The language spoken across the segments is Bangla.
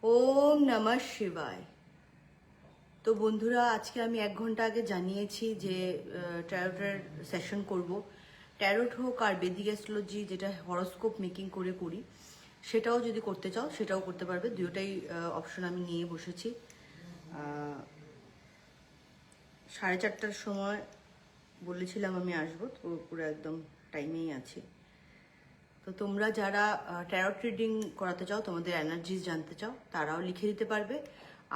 ওম নমঃ শিবায়। তো বন্ধুরা, আজকে আমি 1 ঘন্টা আগে জানিয়েছি যে ট্যারোটের সেশন করব। ট্যারোট হোক আর বেদিক অ্যাস্ট্রোলজি, যেটা হরোস্কোপ মেকিং করে করি, সেটাও যদি করতে চাও সেটাও করতে পারবে। দুটোটাই অপশন আমি নিয়ে বসেছি। 4:30টার সময় বলেছিলাম আমি আসবো, তো পুরো একদম টাইমেই আছি। তো তোমরা যারা ট্যারট রিডিং করাতে চাও, তোমাদের এনার্জিজ জানতে চাও, তারাও লিখে দিতে পারবে।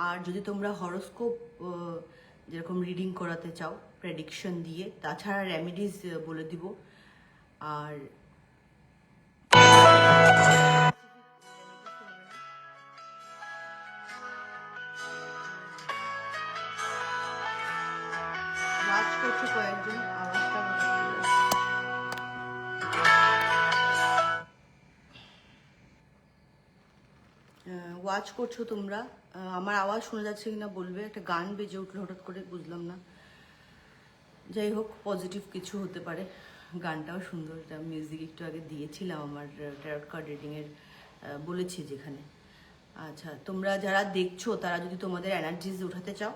আর যদি তোমরা হরোস্কোপ যেরকম রিডিং করাতে চাও প্রেডিকশন দিয়ে, তাছাড়া রেমেডিজ বলে দিব। আর ওয়াচ করছো কয়েকজন, আওয়াজটা ওয়াচ করছো তোমরা। আমার আওয়াজ শোনা যাচ্ছে কিনা বলবে। একটা গান বেজে উঠলো হঠাৎ করে, বুঝলাম না। যাই হোক, পজিটিভ কিছু হতে পারে। গানটাও সুন্দর, এটা মিউজিক একটু আগে দিয়েছিলাম আমার ট্যারট কার্ড রিডিংয়ের, বলেছি যেখানে। আচ্ছা, তোমরা যারা দেখছো তারা যদি তোমাদের এনার্জিজ উঠাতে চাও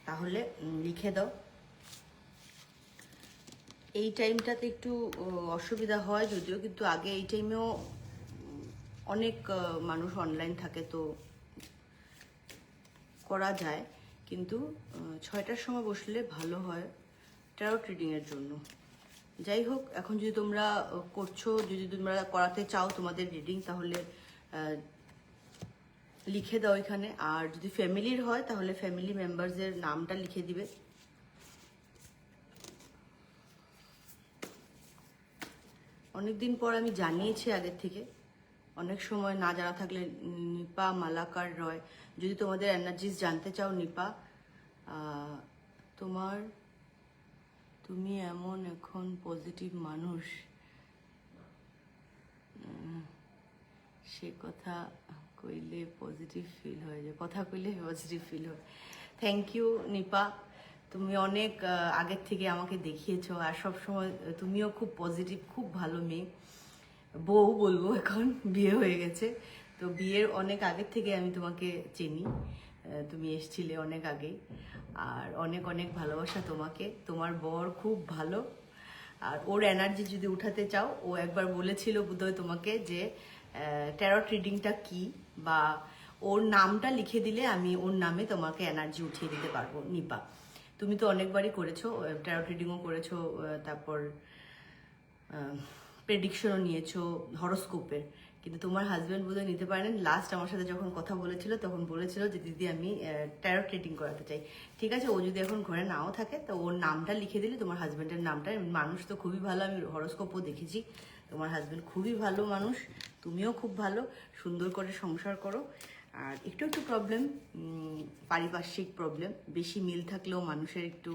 তাহলে লিখে দাও। এই টাইমটাতে একটু অসুবিধা হয় যদিও, কিন্তু আগে এই টাইমেও অনেক মানুষ অনলাইন থাকে, তো করা যায়। কিন্তু 6টার সময় বসলে ভালো হয় ট্যারট রিডিংয়ের জন্য। যাই হোক, এখন যদি তোমরা করছো, যদি তোমরা করাতে চাও তোমাদের রিডিং, তাহলে লিখে দাও এখানে। আর যদি ফ্যামিলির হয় তাহলে ফ্যামিলি মেম্বারসের নামটা লিখে দিবে। অনেকদিন পর আমি জানিয়েছি আগের থেকে, অনেক সময় না জানা থাকলে। নিপা মালাকার রয়, যদি তোমাদের এনার্জিস জানতে চাও নিপা, তোমার তুমি এমন এখন পজিটিভ মানুষ, সে কথা কইলে পজিটিভ ফিল হয়ে যায়, কথা কইলে পজিটিভ ফিল হয়। থ্যাংক ইউ নিপা, তুমি অনেক আগের থেকে আমাকে দেখিয়েছো। আর সবসময় তুমিও খুব পজিটিভ, খুব ভালো মেয়ে। বউ বলবো, এখন বিয়ে হয়ে গেছে। তো বিয়ের অনেক আগের থেকে আমি তোমাকে চিনি, তুমি এসছিলে অনেক আগেই। আর অনেক অনেক ভালোবাসা তোমাকে। তোমার বর খুব ভালো। আর ওর এনার্জি যদি উঠাতে চাও, ও একবার বলেছিল বোধহয় তোমাকে যে ট্যারট রিডিংটা কি, বা ওর নামটা লিখে দিলে আমি ওর নামে তোমাকে এনার্জি উঠিয়ে দিতে পারবো। নিপা, তুমি তো অনেকবারই করেছো, ট্যারট রিডিংও করেছো, তারপর প্রেডিকশনও নিয়েছো হরোস্কোপের। কিন্তু তোমার হাজব্যান্ড বোধহয় নিতে পারেন। লাস্ট আমার সাথে যখন কথা বলেছিল তখন বলেছিল যে দিদি আমি ট্যারট রিডিং করাতে চাই। ঠিক আছে, ও যদি এখন ঘরে নাও থাকে তো ওর নামটা লিখে দিলে, তোমার হাজব্যান্ডের নামটা। মানুষ তো খুবই ভালো, আমি হরোস্কোপও দেখেছি। তোমার হাজব্যান্ড খুবই ভালো মানুষ, তুমিও খুব ভালো, সুন্দর করে সংসার করো। আর একটু একটু প্রবলেম, পারিপার্শ্বিক প্রবলেম, বেশি মিল থাকলেও মানুষের একটু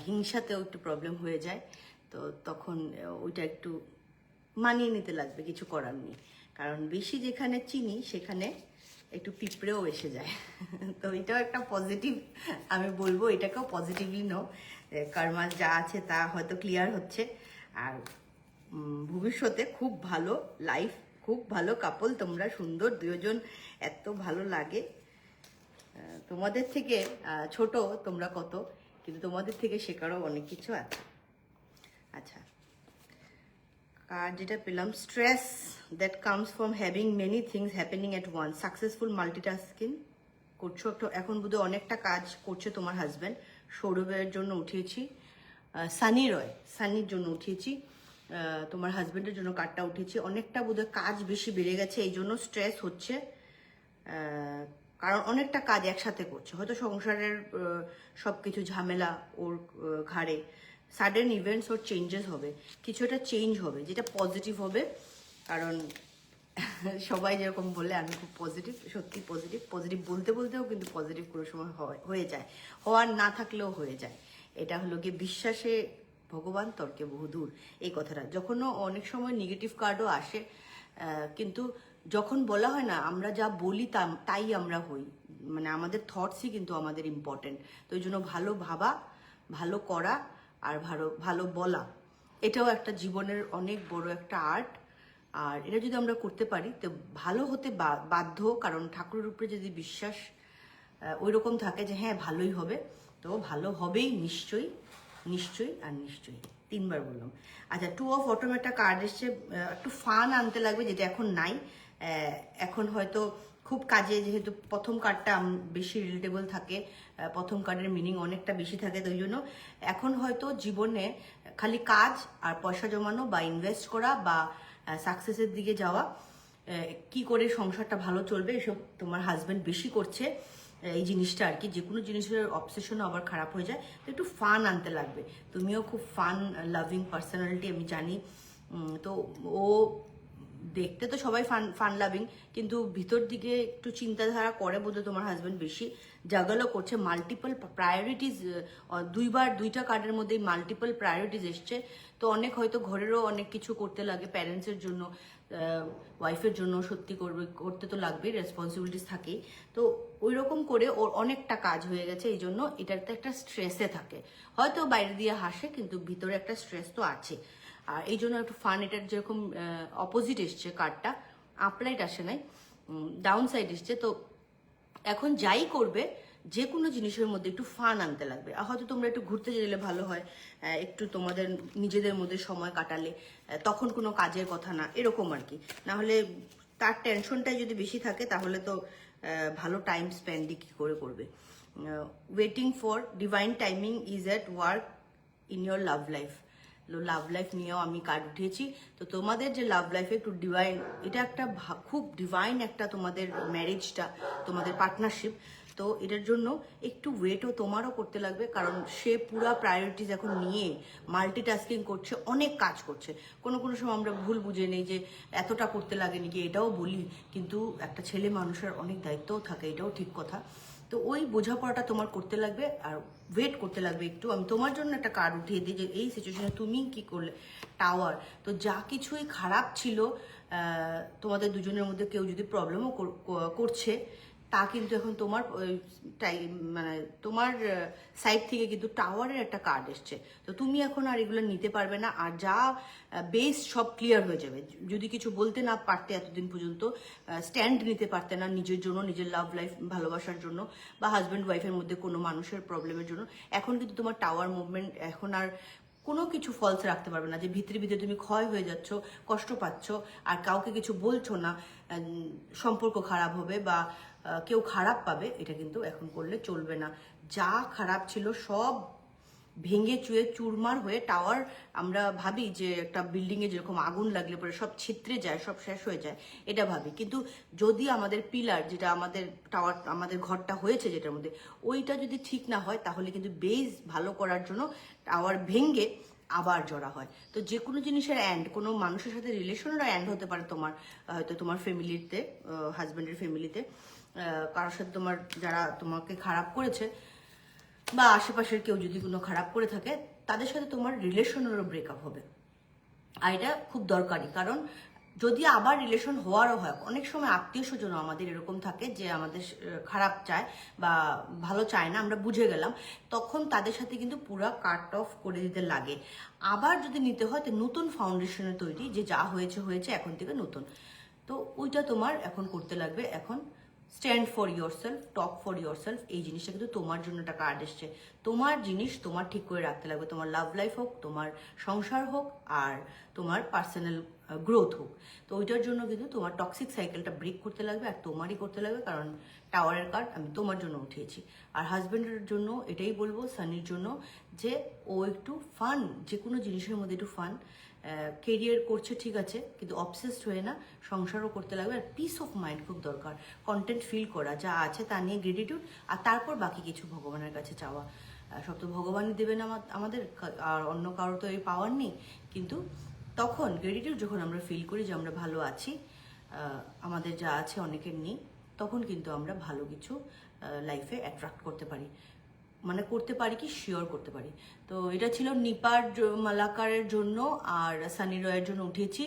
হিংসাতেও একটু প্রবলেম হয়ে যায়। তো তখন ওইটা একটু মানিয়ে নিতে লাগবে, কিছু করার নেই। কারণ বেশি যেখানে চিনি সেখানে একটু পিঁপড়েও এসে যায়। তো এটাও একটা পজিটিভ, আমি বলবো এটাকেও পজিটিভলি নাও। কর্মা যা আছে তা হয়তো ক্লিয়ার হচ্ছে। আর ভবিষ্যতে খুব ভালো লাইফ, খুব ভালো কাপল তোমরা, সুন্দর দুজন, এত ভালো লাগে। তোমাদের থেকে ছোট তোমরা কত, কিন্তু তোমাদের থেকে শেখারও অনেক কিছু আছে। আচ্ছা, কার্ড যেটা পেলাম, stress that comes from having many things happening at once, successful multitasking করছো একটু এখন, বোধহয় অনেকটা কাজ করছে তোমার হাজব্যান্ড। সৌরভের জন্য উঠিয়েছি, সানি রয়, সানির জন্য উঠিয়েছি, তোমার হাজব্যান্ডের জন্য কার্ডটা উঠিয়েছি। অনেকটা বোধহয় কাজ বেশি বেড়ে গেছে, এই জন্য স্ট্রেস হচ্ছে। কারণ অনেকটা কাজ একসাথে করছে, হয়তো সংসারের সব কিছু ঝামেলা ওর ঘাড়ে। সাডেন ইভেন্টস ওর চেঞ্জেস হবে, কিছু একটা চেঞ্জ হবে যেটা পজিটিভ হবে। কারণ সবাই যেরকম বলে আমি খুব পজিটিভ, সত্যি পজিটিভ। পজিটিভ বলতে বলতেও কিন্তু পজিটিভ কোনো সময় হয়ে যায়, হওয়ার না থাকলেও হয়ে যায়। এটা হলো গিয়ে বিশ্বাসে ভগবান তর্কে বহুদূর, এই কথাটা। যখনও অনেক সময় নেগেটিভ কার্ডও আসে, কিন্তু যখন বলা হয় না আমরা যা বলি তাই আমরা হই, মানে আমাদের থটসই কিন্তু আমাদের ইম্পর্টেন্ট। তো ওই জন্য ভালো ভাবা, ভালো করা, আর ভালো ভালো বলা, এটাও একটা জীবনের অনেক বড় একটা আর্ট। আর এটা যদি আমরা করতে পারি তো ভালো হতে বাধ্য, কারণ ঠাকুরের উপরে যদি বিশ্বাস ওই রকম থাকে যে হ্যাঁ ভালোই হবে, তো ভালো হবেই নিশ্চয়ই, নিশ্চয়ই আর নিশ্চয়ই। 3বার বললাম। আচ্ছা, 2 অফ অটোম একটা কার্ড এসছে, একটু ফান আনতে লাগবে যেটা এখন নাই। এখন হয়তো খুব কাজে, যেহেতু প্রথম কার্ডটা বেশি রিলেটেবল থাকে, প্রথম কার্ডের মিনিং অনেকটা বেশি থাকে, তো ওই জন্য এখন হয়তো জীবনে খালি কাজ আর পয়সা জমানো বা ইনভেস্ট করা বা সাকসেসের দিকে যাওয়া, কি করে সংসারটা ভালো চলবে এসব তোমার হাজব্যান্ড বেশি করছে এই জিনিসটা আর কি। যে কোনো জিনিসের অবসেশনও আবার খারাপ হয়ে যায়, তো একটু ফান আনতে লাগবে। তুমিও খুব ফান লাভিং পার্সোনালিটি আমি জানি, তো ও দেখতে তো সবাই ফান ফান লাভিং, কিন্তু ভিতর দিকে একটু চিন্তাধারা করে বোধহয় তোমার হাজব্যান্ড বেশি, জাগালও করছে মাল্টিপল প্রায়োরিটিস। 2টা কার্ডের মধ্যে মাল্টিপল প্রায়োরিটিস এসছে, তো অনেক হয়তো ঘরেরও অনেক কিছু করতে লাগে, প্যারেন্টসের জন্য, ওয়াইফের জন্য, সত্যি করতে তো লাগবেই, রেসপন্সিবিলিটিস থাকেই। তো ওই রকম করে ওর অনেকটা কাজ হয়ে গেছে, এই জন্য এটাতে একটা স্ট্রেসে থাকে। হয়তো বাইরে দিয়ে হাসে, কিন্তু ভিতরে একটা স্ট্রেস তো আছে। আর এই জন্য একটু ফান, এটার যেরকম অপোজিট এসছে কার্ডটা, আপলাইট আসে নাই, ডাউন সাইড এসছে। তো এখন যাই করবে যে কোনো জিনিসের মধ্যে একটু ফান আনতে লাগবে। আর হয়তো তোমরা একটু ঘুরতে গেলে ভালো হয়, একটু তোমাদের নিজেদের মধ্যে সময় কাটালে, তখন কোনো কাজের কথা না, এরকম আর কি। না হলে তার টেনশনটাই যদি বেশি থাকে তাহলে তো ভালো টাইম স্পেন্ডই কী করে করবে। Waiting for divine timing is at work in your love life. Love life নিয়েও আমি কার্ড উঠিয়েছি, তো তোমাদের যে লাভ লাইফে একটু ডিভাইন, এটা একটা খুব ডিভাইন একটা তোমাদের ম্যারেজটা, তোমাদের পার্টনারশিপ, তো এটার জন্য একটু ওয়েটও তোমারও করতে লাগবে, কারণ সে পুরা প্রায়োরিটিস এখন নিয়ে মাল্টিটাস্কিং করছে, অনেক কাজ করছে। কোনো কোনো সময় আমরা ভুল বুঝে নেই যে এতটা করতে লাগে নাকি, এটাও বলি, কিন্তু একটা ছেলে মানুষের অনেক দায়িত্বও থাকে, এটাও ঠিক কথা। তো ওই বোঝাপড়াটা তোমার করতে লাগবে আর ওয়েট করতে লাগবে একটু। আমি তোমার জন্য একটা কার্ড উঠিয়ে দিই যে এই সিচুয়েশনে তুমি কি করলে, টাওয়ার। তো যা কিছুই খারাপ ছিল, তোমাদের দুজনের মধ্যে কেউ যদি প্রবলেমও করছে, তা কিন্তু এখন তোমার মানে তোমার সাইড থেকে কিন্তু টাওয়ারের একটা কার্ড এসছে। তো তুমি এখন আর এগুলো নিতে পারবে না, আর যা বেস সব ক্লিয়ার হয়ে যাবে। যদি কিছু বলতে না পারতে এতদিন পর্যন্ত, স্ট্যান্ড নিতে পারতে না নিজের জন্য, নিজের লাভ লাইফ ভালোবাসার জন্য, বা হাজব্যান্ড ওয়াইফের মধ্যে কোনো মানুষের প্রবলেমের জন্য, এখন কিন্তু তোমার টাওয়ার মুভমেন্ট এখন আর কোনো কিছু ফলস রাখতে পারবে না, যে ভিতরে ভিতরে তুমি ক্ষয় হয়ে যাচ্ছ, কষ্ট পাচ্ছ, আর কাউকে কিছু বলছো না, সম্পর্ক খারাপ হবে বা কেউ খারাপ পাবে, এটা কিন্তু এখন করলে চলবে না। যা খারাপ ছিল সব ভেঙে চুয়ে চুরমার হয়ে, টাওয়ার আমরা ভাবি যে একটা বিল্ডিংয়ে যেরকম আগুন লাগলে পরে সব ছিত্রে যায়, সব শেষ হয়ে যায়, এটা ভাবি, কিন্তু যদি আমাদের পিলার, যেটা আমাদের টাওয়ার, আমাদের ঘরটা হয়েছে যেটার মধ্যে, ওইটা যদি ঠিক না হয়, তাহলে কিন্তু বেস ভালো করার জন্য টাওয়ার ভেঙে আবার জড়া হয়। তো যে কোনো জিনিসের অ্যান্ড, কোনো মানুষের সাথে রিলেশনেরও অ্যান্ড হতে পারে তোমার, হয়তো তোমার ফ্যামিলিতে, হাজব্যান্ডের ফ্যামিলিতে কারোর সাথে তোমার, যারা তোমাকে খারাপ করেছে বা আশেপাশের কেউ যদি কোনো খারাপ করে থাকে, তাদের সাথে তোমার রিলেশনেরও ব্রেকআপ হবে। আর এটা খুব দরকারি, কারণ যদি আবার রিলেশন হওয়ারও হয়, অনেক সময় আত্মীয় স্বজন আমাদের এরকম থাকে যে আমাদের খারাপ চায় বা ভালো চায় না, আমরা বুঝে গেলাম, তখন তাদের সাথে কিন্তু পুরো কাট অফ করে দিতে লাগে। আবার যদি নিতে হয়, তো নতুন ফাউন্ডেশনে তৈরি, যে যা হয়েছে হয়েছে, এখন থেকে নতুন। তো ওইটা তোমার এখন করতে লাগবে। এখন stand for your self, talk for your self, এই জিনিসটা কিন্তু তোমার জন্য একটা কার্ড এসছে। তোমার জিনিস তোমার ঠিক করে রাখতে লাগবে, তোমার লাভ লাইফ হোক, তোমার সংসার হোক, আর তোমার পার্সোনাল গ্রোথ হোক। তো ওইটার জন্য কিন্তু তোমার টক্সিক সাইকেলটা ব্রেক করতে লাগবে, আর তোমারই করতে লাগবে, কারণ টাওয়ারের কার্ড আমি তোমার জন্য উঠিয়েছি। আর হাজব্যান্ডের জন্য এটাই বলবো, সানির জন্য, যে ও একটু ফান, যে কোনো জিনিসের মধ্যে একটু ফান, কেরিয়ার করছে ঠিক আছে, কিন্তু অবসেসড হয়ে না, সংসারও করতে লাগবে। আর পিস অফ মাইন্ড খুব দরকার, কন্টেন্ট ফিল করা, যা আছে তা নিয়ে গ্রেটিটিউড, আর তারপর বাকি কিছু ভগবানের কাছে চাওয়া। সব তো ভগবানই দেবেন আমাদের, আর অন্য কারো তো এই পাওয়ার নেই। কিন্তু তখন গ্রেটিটিউড যখন আমরা ফিল করি যে আমরা ভালো আছি, আমাদের যা আছে অনেকের নেই, তখন কিন্তু আমরা ভালো কিছু লাইফে অ্যাট্রাক্ট করতে পারি, মানে করতে পারি কি, শিওর করতে পারি। তো এটা ছিল নিপার মালাকারের জন্য, আর সানি রয়ের জন্য উঠিয়েছি।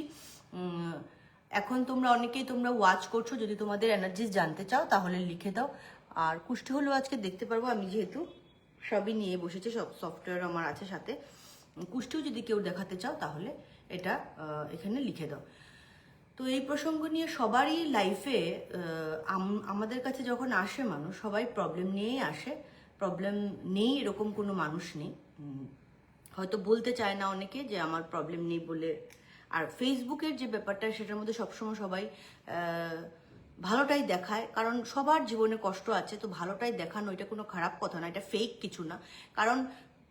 এখন তোমরা অনেকেই তোমরা ওয়াচ করছো, যদি তোমাদের এনার্জি জানতে চাও তাহলে লিখে দাও। আর কুষ্টি হলেও আজকে দেখতে পারবো, আমি যেহেতু সবই নিয়ে বসেছি, সব সফটওয়্যার আমার আছে সাথে। কুষ্টিও যদি কেউ দেখাতে চাও তাহলে এটা এখানে লিখে দাও। তো এই প্রসঙ্গ নিয়ে সবারই লাইফে আমাদের কাছে যখন আসে মানুষ, সবাই প্রবলেম নিয়েই আসে। প্রবলেম নেই এরকম কোনো মানুষ নেই। হয়তো বলতে চায় না অনেকে যে আমার প্রবলেম নেই বলে। আর ফেসবুকের যে ব্যাপারটা, সেটার মধ্যে সবসময় সবাই ভালোটাই দেখায়, কারণ সবার জীবনে কষ্ট আছে, তো ভালোটাই দেখানো এটা কোনো খারাপ কথা না, এটা ফেক কিছু না। কারণ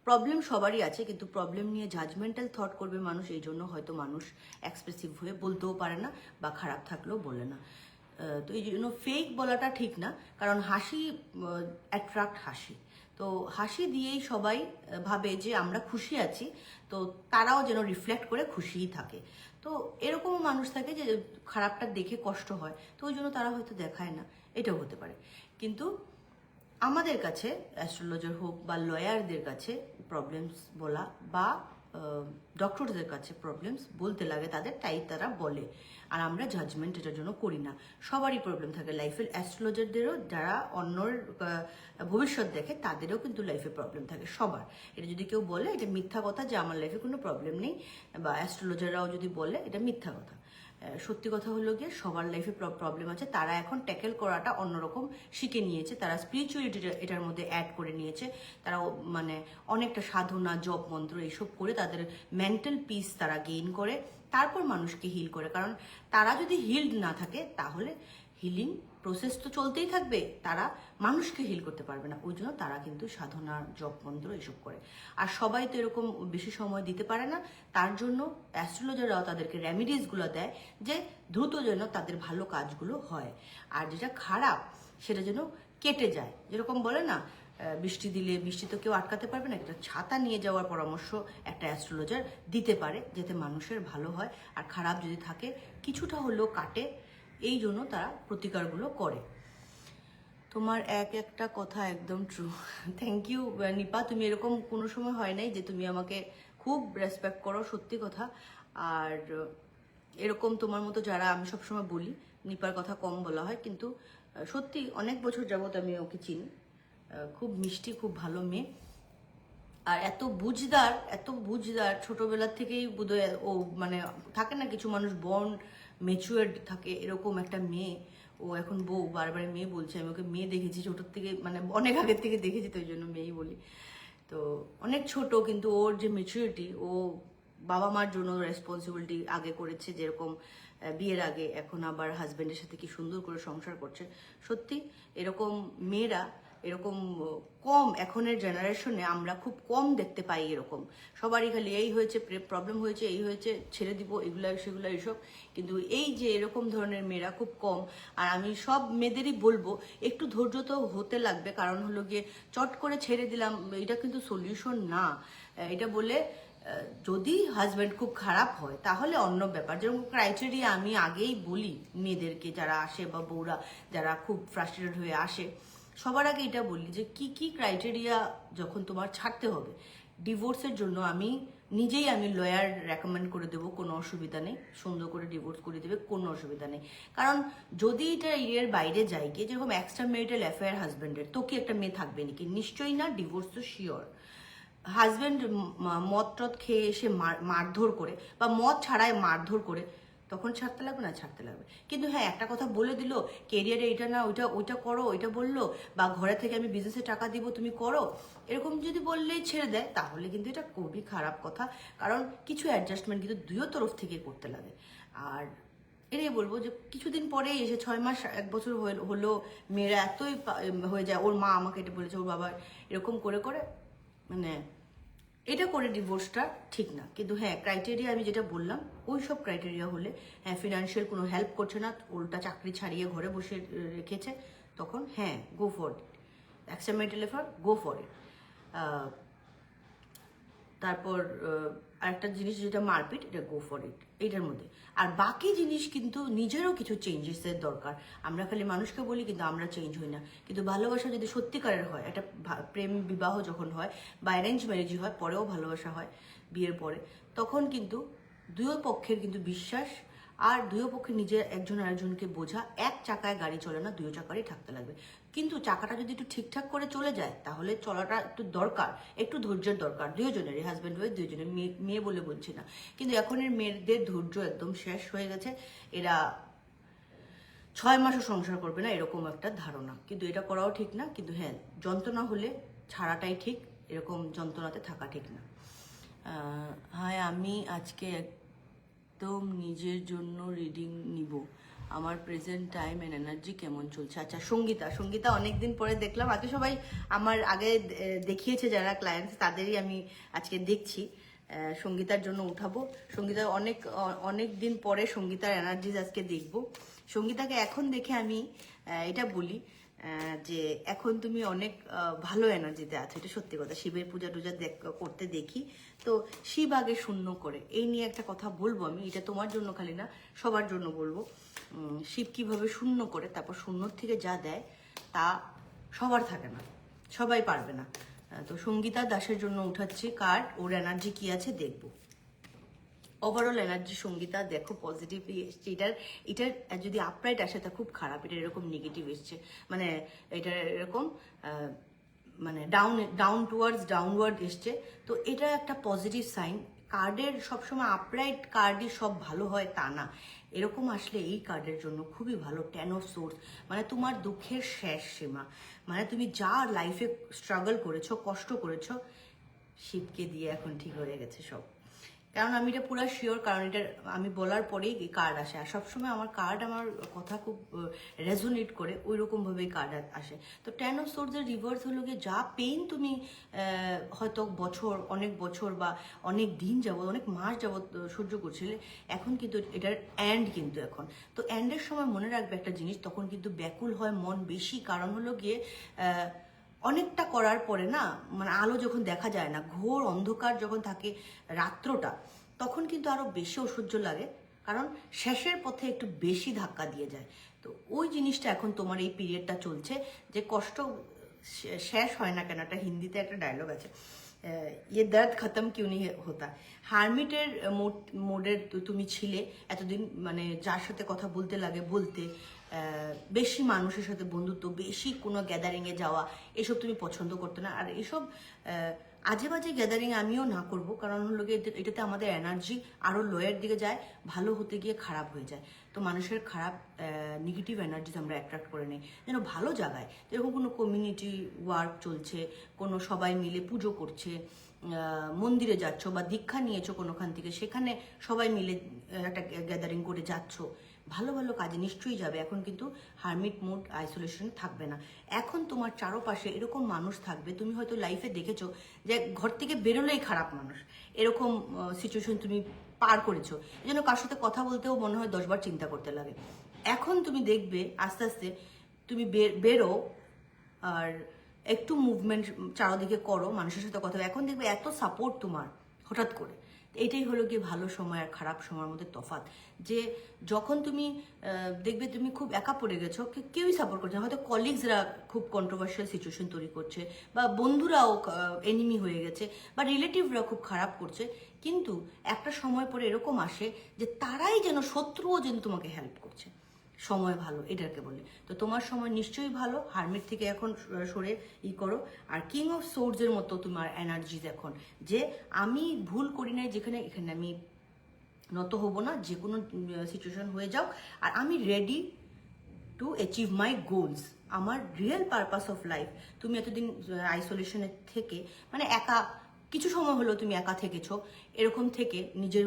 প্রবলেম সবারই আছে, কিন্তু প্রবলেম নিয়ে জাজমেন্টাল থট করবে মানুষ, এই জন্য হয়তো মানুষ এক্সপ্রেসিভ হয়ে বলতেও পারে না, বা খারাপ থাকলেও বলে না। তো এই জন্য ফেক বলাটা ঠিক না, কারণ হাসি অ্যাট্রাক্ট হাসি। তো হাসি দিয়েই সবাই ভাবে যে আমরা খুশি আছি, তো তারাও যেন রিফ্লেক্ট করে খুশিই থাকে। তো এরকমও মানুষ থাকে যে খারাপটা দেখে কষ্ট হয়, তো ওই জন্য তারা হয়তো দেখায় না, এটাও হতে পারে। কিন্তু আমাদের কাছে অ্যাস্ট্রোলজার হোক বা লয়ারদের কাছে প্রবলেমস বলা, বা ডক্টরদের কাছে প্রবলেমস বলতে লাগে তাদের, তাই তারা বলে। আর আমরা জাজমেন্ট এটার জন্য করি না। সবারই প্রবলেম থাকে লাইফের, অ্যাস্ট্রোলজারদেরও, যারা অন্যর ভবিষ্যৎ দেখে তাদেরও কিন্তু লাইফে প্রবলেম থাকে সবার। এটা যদি কেউ বলে এটা মিথ্যা কথা যে আমার লাইফে কোনো প্রবলেম নেই, বা অ্যাস্ট্রোলজাররাও যদি বলে এটা মিথ্যা কথা। সত্যি কথা হলো গিয়ে সবার লাইফে প্রবলেম আছে, তারা এখন ট্যাকেল করাটা অন্যরকম শিখে নিয়েছে, তারা স্পিরিচুয়ালিটি এটার মধ্যে অ্যাড করে নিয়েছে। তারা মানে অনেকটা সাধনা, জপ মন্ত্র এইসব করে তাদের মেন্টাল পিস তারা গেইন করে, তারপর মানুষকে হিল করে। কারণ তারা যদি হিলড না থাকে তাহলে হিলিং প্রসেস তো চলতেই থাকবে, তারা মানুষকে হিল করতে পারবে না। ওই জন্য তারা কিন্তু সাধনা, জপ মন্ত্র এসব করে। আর সবাই তো এরকম বেশি সময় দিতে পারে না, তার জন্য অ্যাস্ট্রোলজাররাও তাদেরকে রেমিডিসগুলো দেয় যে দ্রুত যেন তাদের ভালো কাজগুলো হয়, আর যেটা খারাপ সেটা যেন কেটে যায়। যেরকম বলে না, বৃষ্টি দিলে, বৃষ্টি তো কেউ আটকাতে পারবে না, একটা ছাতা নিয়ে যাওয়ার পরামর্শ একটা অ্যাস্ট্রোলজার দিতে পারে, যাতে মানুষের ভালো হয়, আর খারাপ যদি থাকে কিছুটা হলেও কাটে। এই জন্য তারা প্রতিকারগুলো করে। তোমার একটা কথা একদম ট্রু। থ্যাংক ইউ নিপা, তুমি এরকম কোনো সময় হয় নাই যে তুমি আমাকে খুব রেসপেক্ট করো, সত্যি কথা। আর এরকম তোমার মতো যারা, আমি সবসময় বলি নিপার কথা কম বলা হয়, কিন্তু সত্যি অনেক বছর যাবত আমি ওকে চিনি। খুব মিষ্টি, খুব ভালো মেয়ে, আর এত বুঝদার, এত বুঝদার। ছোটবেলার থেকেই বোধহয় ও, মানে থাকে না কিছু মানুষ বর্ন ম্যাচুয়ার্ড থাকে, এরকম একটা মেয়ে। ও এখন বউ, বারবার মেয়ে বলছে, আমি ওকে মেয়ে দেখেছি ছোটোর থেকে, মানে অনেক আগের থেকে দেখেছি, তো ওই জন্য মেয়েই বলি। তো অনেক ছোট, কিন্তু ওর যে ম্যাচুরিটি, ও বাবা মার জন্য রেসপন্সিবিলিটি আগে করেছে, যেরকম বিয়ের আগে, এখন আবার হাজব্যান্ডের সাথে কি সুন্দর করে সংসার করছে। সত্যি এরকম মেয়েরা এরকম কম, এখনের জেনারেশনে আমরা খুব কম দেখতে পাই এরকম। সবারই খালি এই হয়েছে, প্রবলেম হয়েছে, এই হয়েছে, ছেড়ে দিব, এগুলা সেগুলা এইসব। কিন্তু এই যে এরকম ধরনের মেয়েরা খুব কম। আর আমি সব মেয়েদেরই বলবো একটু ধৈর্য তো হতে লাগবে, কারণ হলো গিয়ে চট করে ছেড়ে দিলাম এটা কিন্তু সলিউশন না। এটা বলে যদি হাজব্যান্ড খুব খারাপ হয় তাহলে অন্য ব্যাপার। যেরকম ক্রাইটেরিয়া আমি আগেই বলি মেয়েদেরকে যারা আসে, বা বউরা যারা খুব ফ্রাস্ট্রেটেড হয়ে আসে, সবার আগে এটা বলি যে কি কি ক্রাইটেরিয়া যখন তোমার ছাড়তে হবে। ডিভোর্সের জন্য আমি নিজেই লয়ার রেকমেন্ড করে দেবো, কোনো অসুবিধা নেই, সুন্দর করে ডিভোর্স করে দেবে, কোনো অসুবিধা নেই। কারণ যদি এটা এর বাইরে যায় গিয়ে, যেরকম এক্সট্রা ম্যারিটাল অ্যাফেয়ার হাজব্যান্ডের, তো কি একটা মেয়ে থাকবে নাকি? নিশ্চয়ই না। ডিভোর্স তো শিওর। হাজব্যান্ড মদ টদ খেয়ে এসে মারধর করে, বা মদ ছাড়াই মারধর করে, তখন ছাড়তে লাগবে না? ছাড়তে লাগবে। কিন্তু হ্যাঁ, একটা কথা বলে দিল, কেরিয়ারে এটা না ওইটা, ওইটা করো, ওইটা বললো, বা ঘরে থেকে আমি বিজনেসে টাকা দিব, তুমি করো, এরকম যদি বললেই ছেড়ে দেয়, তাহলে কিন্তু এটা খুবই খারাপ কথা। কারণ কিছু অ্যাডজাস্টমেন্ট কিন্তু দুইও তরফ থেকে করতে লাগে। আর এটাই বলবো যে কিছুদিন পরেই এসে 6 মাস 1 বছর হলো মেয়েরা এতই হয়ে যায়। ওর মা আমাকে এটা বলেছে, ওর বাবা এরকম করে করে, মানে এটা করে ডিভোর্সটা ঠিক না। কিন্তু হ্যাঁ, ক্রাইটেরিয়া আমি যেটা বললাম, ওই সব ক্রাইটেরিয়া হলে, হ্যাঁ ফিনান্সিয়াল কোনো হেল্প করছে না, উল্টা চাকরি ছাড়িয়ে ঘরে বসে রেখেছে, তখন হ্যাঁ go for it. Accidental affair, go for it. তারপর আরেকটা জিনিস যেটা মারপিট, এটা গো ফর ইট এইটার মধ্যে। আর বাকি জিনিস কিন্তু নিজেরও কিছু চেঞ্জেসের দরকার। আমরা খালি মানুষকে বলি, কিন্তু আমরা চেঞ্জ হই না। কিন্তু ভালোবাসা যদি সত্যিকারের হয়, একটা প্রেম বিবাহ যখন হয়, বা অ্যারেঞ্জ ম্যারেজই হয়, পরেও ভালোবাসা হয় বিয়ের পরে, তখন কিন্তু দুই পক্ষের কিন্তু বিশ্বাস আর দুই পক্ষে নিজে একজন আরেকজনকে বোঝা। এক চাকায় গাড়ি চলে না, দুই চাকারই থাকতে লাগবে। কিন্তু চাকাটা যদি একটু ঠিকঠাক করে চলে যায় তাহলে চলাটা একটু দরকার, একটু ধৈর্যের দরকার দুজনেরই, হাজব্যান্ড ওয়াইফ দুজনের। মেয়ে বলে বলছি না, কিন্তু এখন এর মেয়েদের ধৈর্য একদম শেষ হয়ে গেছে। এরা 6 মাসও সংসার করবে না এরকম একটা ধারণা, কিন্তু এটা করাও ঠিক না। কিন্তু হ্যাঁ, যন্ত্রণা হলে ছাড়াটাই ঠিক, এরকম যন্ত্রণাতে থাকা ঠিক না। হ্যাঁ, আমি আজকে একদম নিজের জন্য রিডিং নিব। আমার প্রেজেন্ট টাইম অ্যান্ড এনার্জি কেমন চলছে? আচ্ছা, সঙ্গীতা অনেকদিন পরে দেখলাম। আগে সবাই আমার আগে দেখিয়েছে যারা ক্লায়েন্টস, তাদেরই আমি আজকে দেখছি। সঙ্গীতার জন্য উঠাবো। সঙ্গীতা অনেক দিন পরে সঙ্গীতার এনার্জিজ আজকে দেখবো। সঙ্গীতাকে এখন দেখে আমি এটা বলি যে এখন তুমি অনেক ভালো এনার্জিতে আছো, এটা সত্যি কথা। শিবের পূজা টুজা করতে দেখি, তো শিব আগে শূন্য করে, এই নিয়ে একটা কথা বলবো আমি। এটা তোমার জন্য খালি না, সবার জন্য বলবো। শিব কিভাবে শূন্য করে তারপর শূন্যর থেকে যা দেয় তা সবার থাকে না, সবাই পারবে না। তো সঙ্গীতা দাসের জন্য উঠাচ্ছি কার্ড, ওর এনার্জি কি আছে দেখবো। ওভারঅল এনার্জি সঙ্গীতা দেখো পজিটিভলি এসছে। এটার যদি আপরাইট আসে তা খুব খারাপ, এটা এরকম নেগেটিভ এসছে, মানে এটা এরকম মানে ডাউন টুয়ার্ডস ডাউনওয়ার্ড এসছে। তো এটা একটা পজিটিভ সাইন। কার্ডের সবসময় আপরাইট কার্ডই সব ভালো হয় তা না, এরকম আসলে এই কার্ডের জন্য খুবই ভালো। 10 অফ সোর্স, মানে তোমার দুঃখের শেষ সীমা, মানে তুমি যা লাইফে স্ট্রাগল করেছো, কষ্ট করেছো, শিবকে দিয়ে এখন ঠিক হয়ে গেছে সব। কারণ আমি এটা পুরো শিওর, কারণ এটা আমি বলার পরেই কার্ড আসে। আর সবসময় আমার কার্ড আমার কথা খুব রেজোনেট করে, ওই রকমভাবেই কার্ড আসে। তো 10 অফ সোর্সের রিভার্স হলো গিয়ে যা পেইন তুমি হয়তো অনেক বছর বা অনেক দিন যাবত, অনেক মাস যাবত সহ্য করছিলে, এখন কিন্তু এটার এন্ড কিন্তু এখন। তো এন্ডের সময় মনে রাখবে একটা জিনিস, তখন কিন্তু ব্যাকুল হয় মন বেশি। কারণ হলো গিয়ে অনেকটা করার পরে না, মানে আলো যখন দেখা যায় না, ঘোর অন্ধকার যখন থাকে রাত্রটা, তখন কিন্তু আরো বেশি অসহ্য লাগে, কারণ শেষের পথে একটু বেশি ধাক্কা দিয়ে যায়। তো ওই জিনিসটা এখন তোমার এই পিরিয়ডটা চলছে, যে কষ্ট শেষ হয় না কেন। একটা হিন্দিতে একটা ডায়লগ আছে, ইয়ে দর্দ খতম কিউ নি হতা। হারমিটের মোডের তুমি ছিলে এতদিন, মানে যার সাথে কথা বলতে লাগে বলতে, বেশি মানুষের সাথে বন্ধুত্ব, বেশি কোনো গ্যাদারিংয়ে যাওয়া, এসব তুমি পছন্দ করতে না। আর এসব আজে বাজে গ্যাদারিং আমিও না করব, কারণ হলো গিয়ে এটাতে আমাদের এনার্জি আরও লোয়ের দিকে যায়, ভালো হতে গিয়ে খারাপ হয়ে যায়। তো মানুষের খারাপ নেগেটিভ এনার্জিজ আমরা অ্যাট্রাক্ট করে নিই। যেন ভালো জায়গায় যেরকম কোনো কমিউনিটি ওয়ার্ক চলছে, কোনো সবাই মিলে পুজো করছে, মন্দিরে যাচ্ছ বা দীক্ষা নিয়েছো কোনোখান থেকে, সেখানে সবাই মিলে একটা গ্যাদারিং করে যাচ্ছ, ভালো ভালো কাজে নিশ্চয়ই যাবে। এখন কিন্তু হারমিট মুড, আইসোলেশন থাকবে না। এখন তোমার চারপাশে এরকম মানুষ থাকবে, তুমি হয়তো লাইফে দেখেছো যে ঘর থেকে বেরোলেই খারাপ মানুষ, এরকম সিচুয়েশন তুমি পার করেছো। এই জন্য কার সাথে কথা বলতেও মনে হয় 10 বার চিন্তা করতে লাগে। এখন তুমি দেখবে আস্তে আস্তে তুমি বেরো আর একটু মুভমেন্ট চারদিকে করো, মানুষের সাথে কথা। এখন দেখবে এত সাপোর্ট তোমার হঠাৎ করে। এটাই হলো গিয়ে ভালো সময় আর খারাপ সময়ের মধ্যে তফাৎ, যে যখন তুমি দেখবে তুমি খুব একা পড়ে গেছো, কেউই সাপোর্ট করছে না, হয়তো কলিগসরা খুব কন্ট্রোভার্সিয়াল সিচুয়েশন তৈরি করছে, বা বন্ধুরাও এনিমি হয়ে গেছে, বা রিলেটিভরা খুব খারাপ করছে, কিন্তু একটা সময় পরে এরকম আসে যে তারাই যেন, শত্রুও যেন তোমাকে হেল্প করছে। সময় ভালো এটাকে বলে। তো তোমার সময় নিশ্চয়ই ভালো, হারমিট থেকে এখন সরে করো। আর কিং অফ সোর্ডসের মতো তোমার এনার্জিজ এখন, যে আমি ভুল করি নাই যেখানে, এখানে আমি নত হব না, যে কোনো সিচুয়েশন হয়ে যাও, আর আমি ready to achieve my goals, আমার রিয়েল পারপাস অফ লাইফ। তুমি এতদিন আইসোলেশনের থেকে, মানে একা কিছু সময় হলো তুমি একা থেকেছো, এরকম থেকে নিজের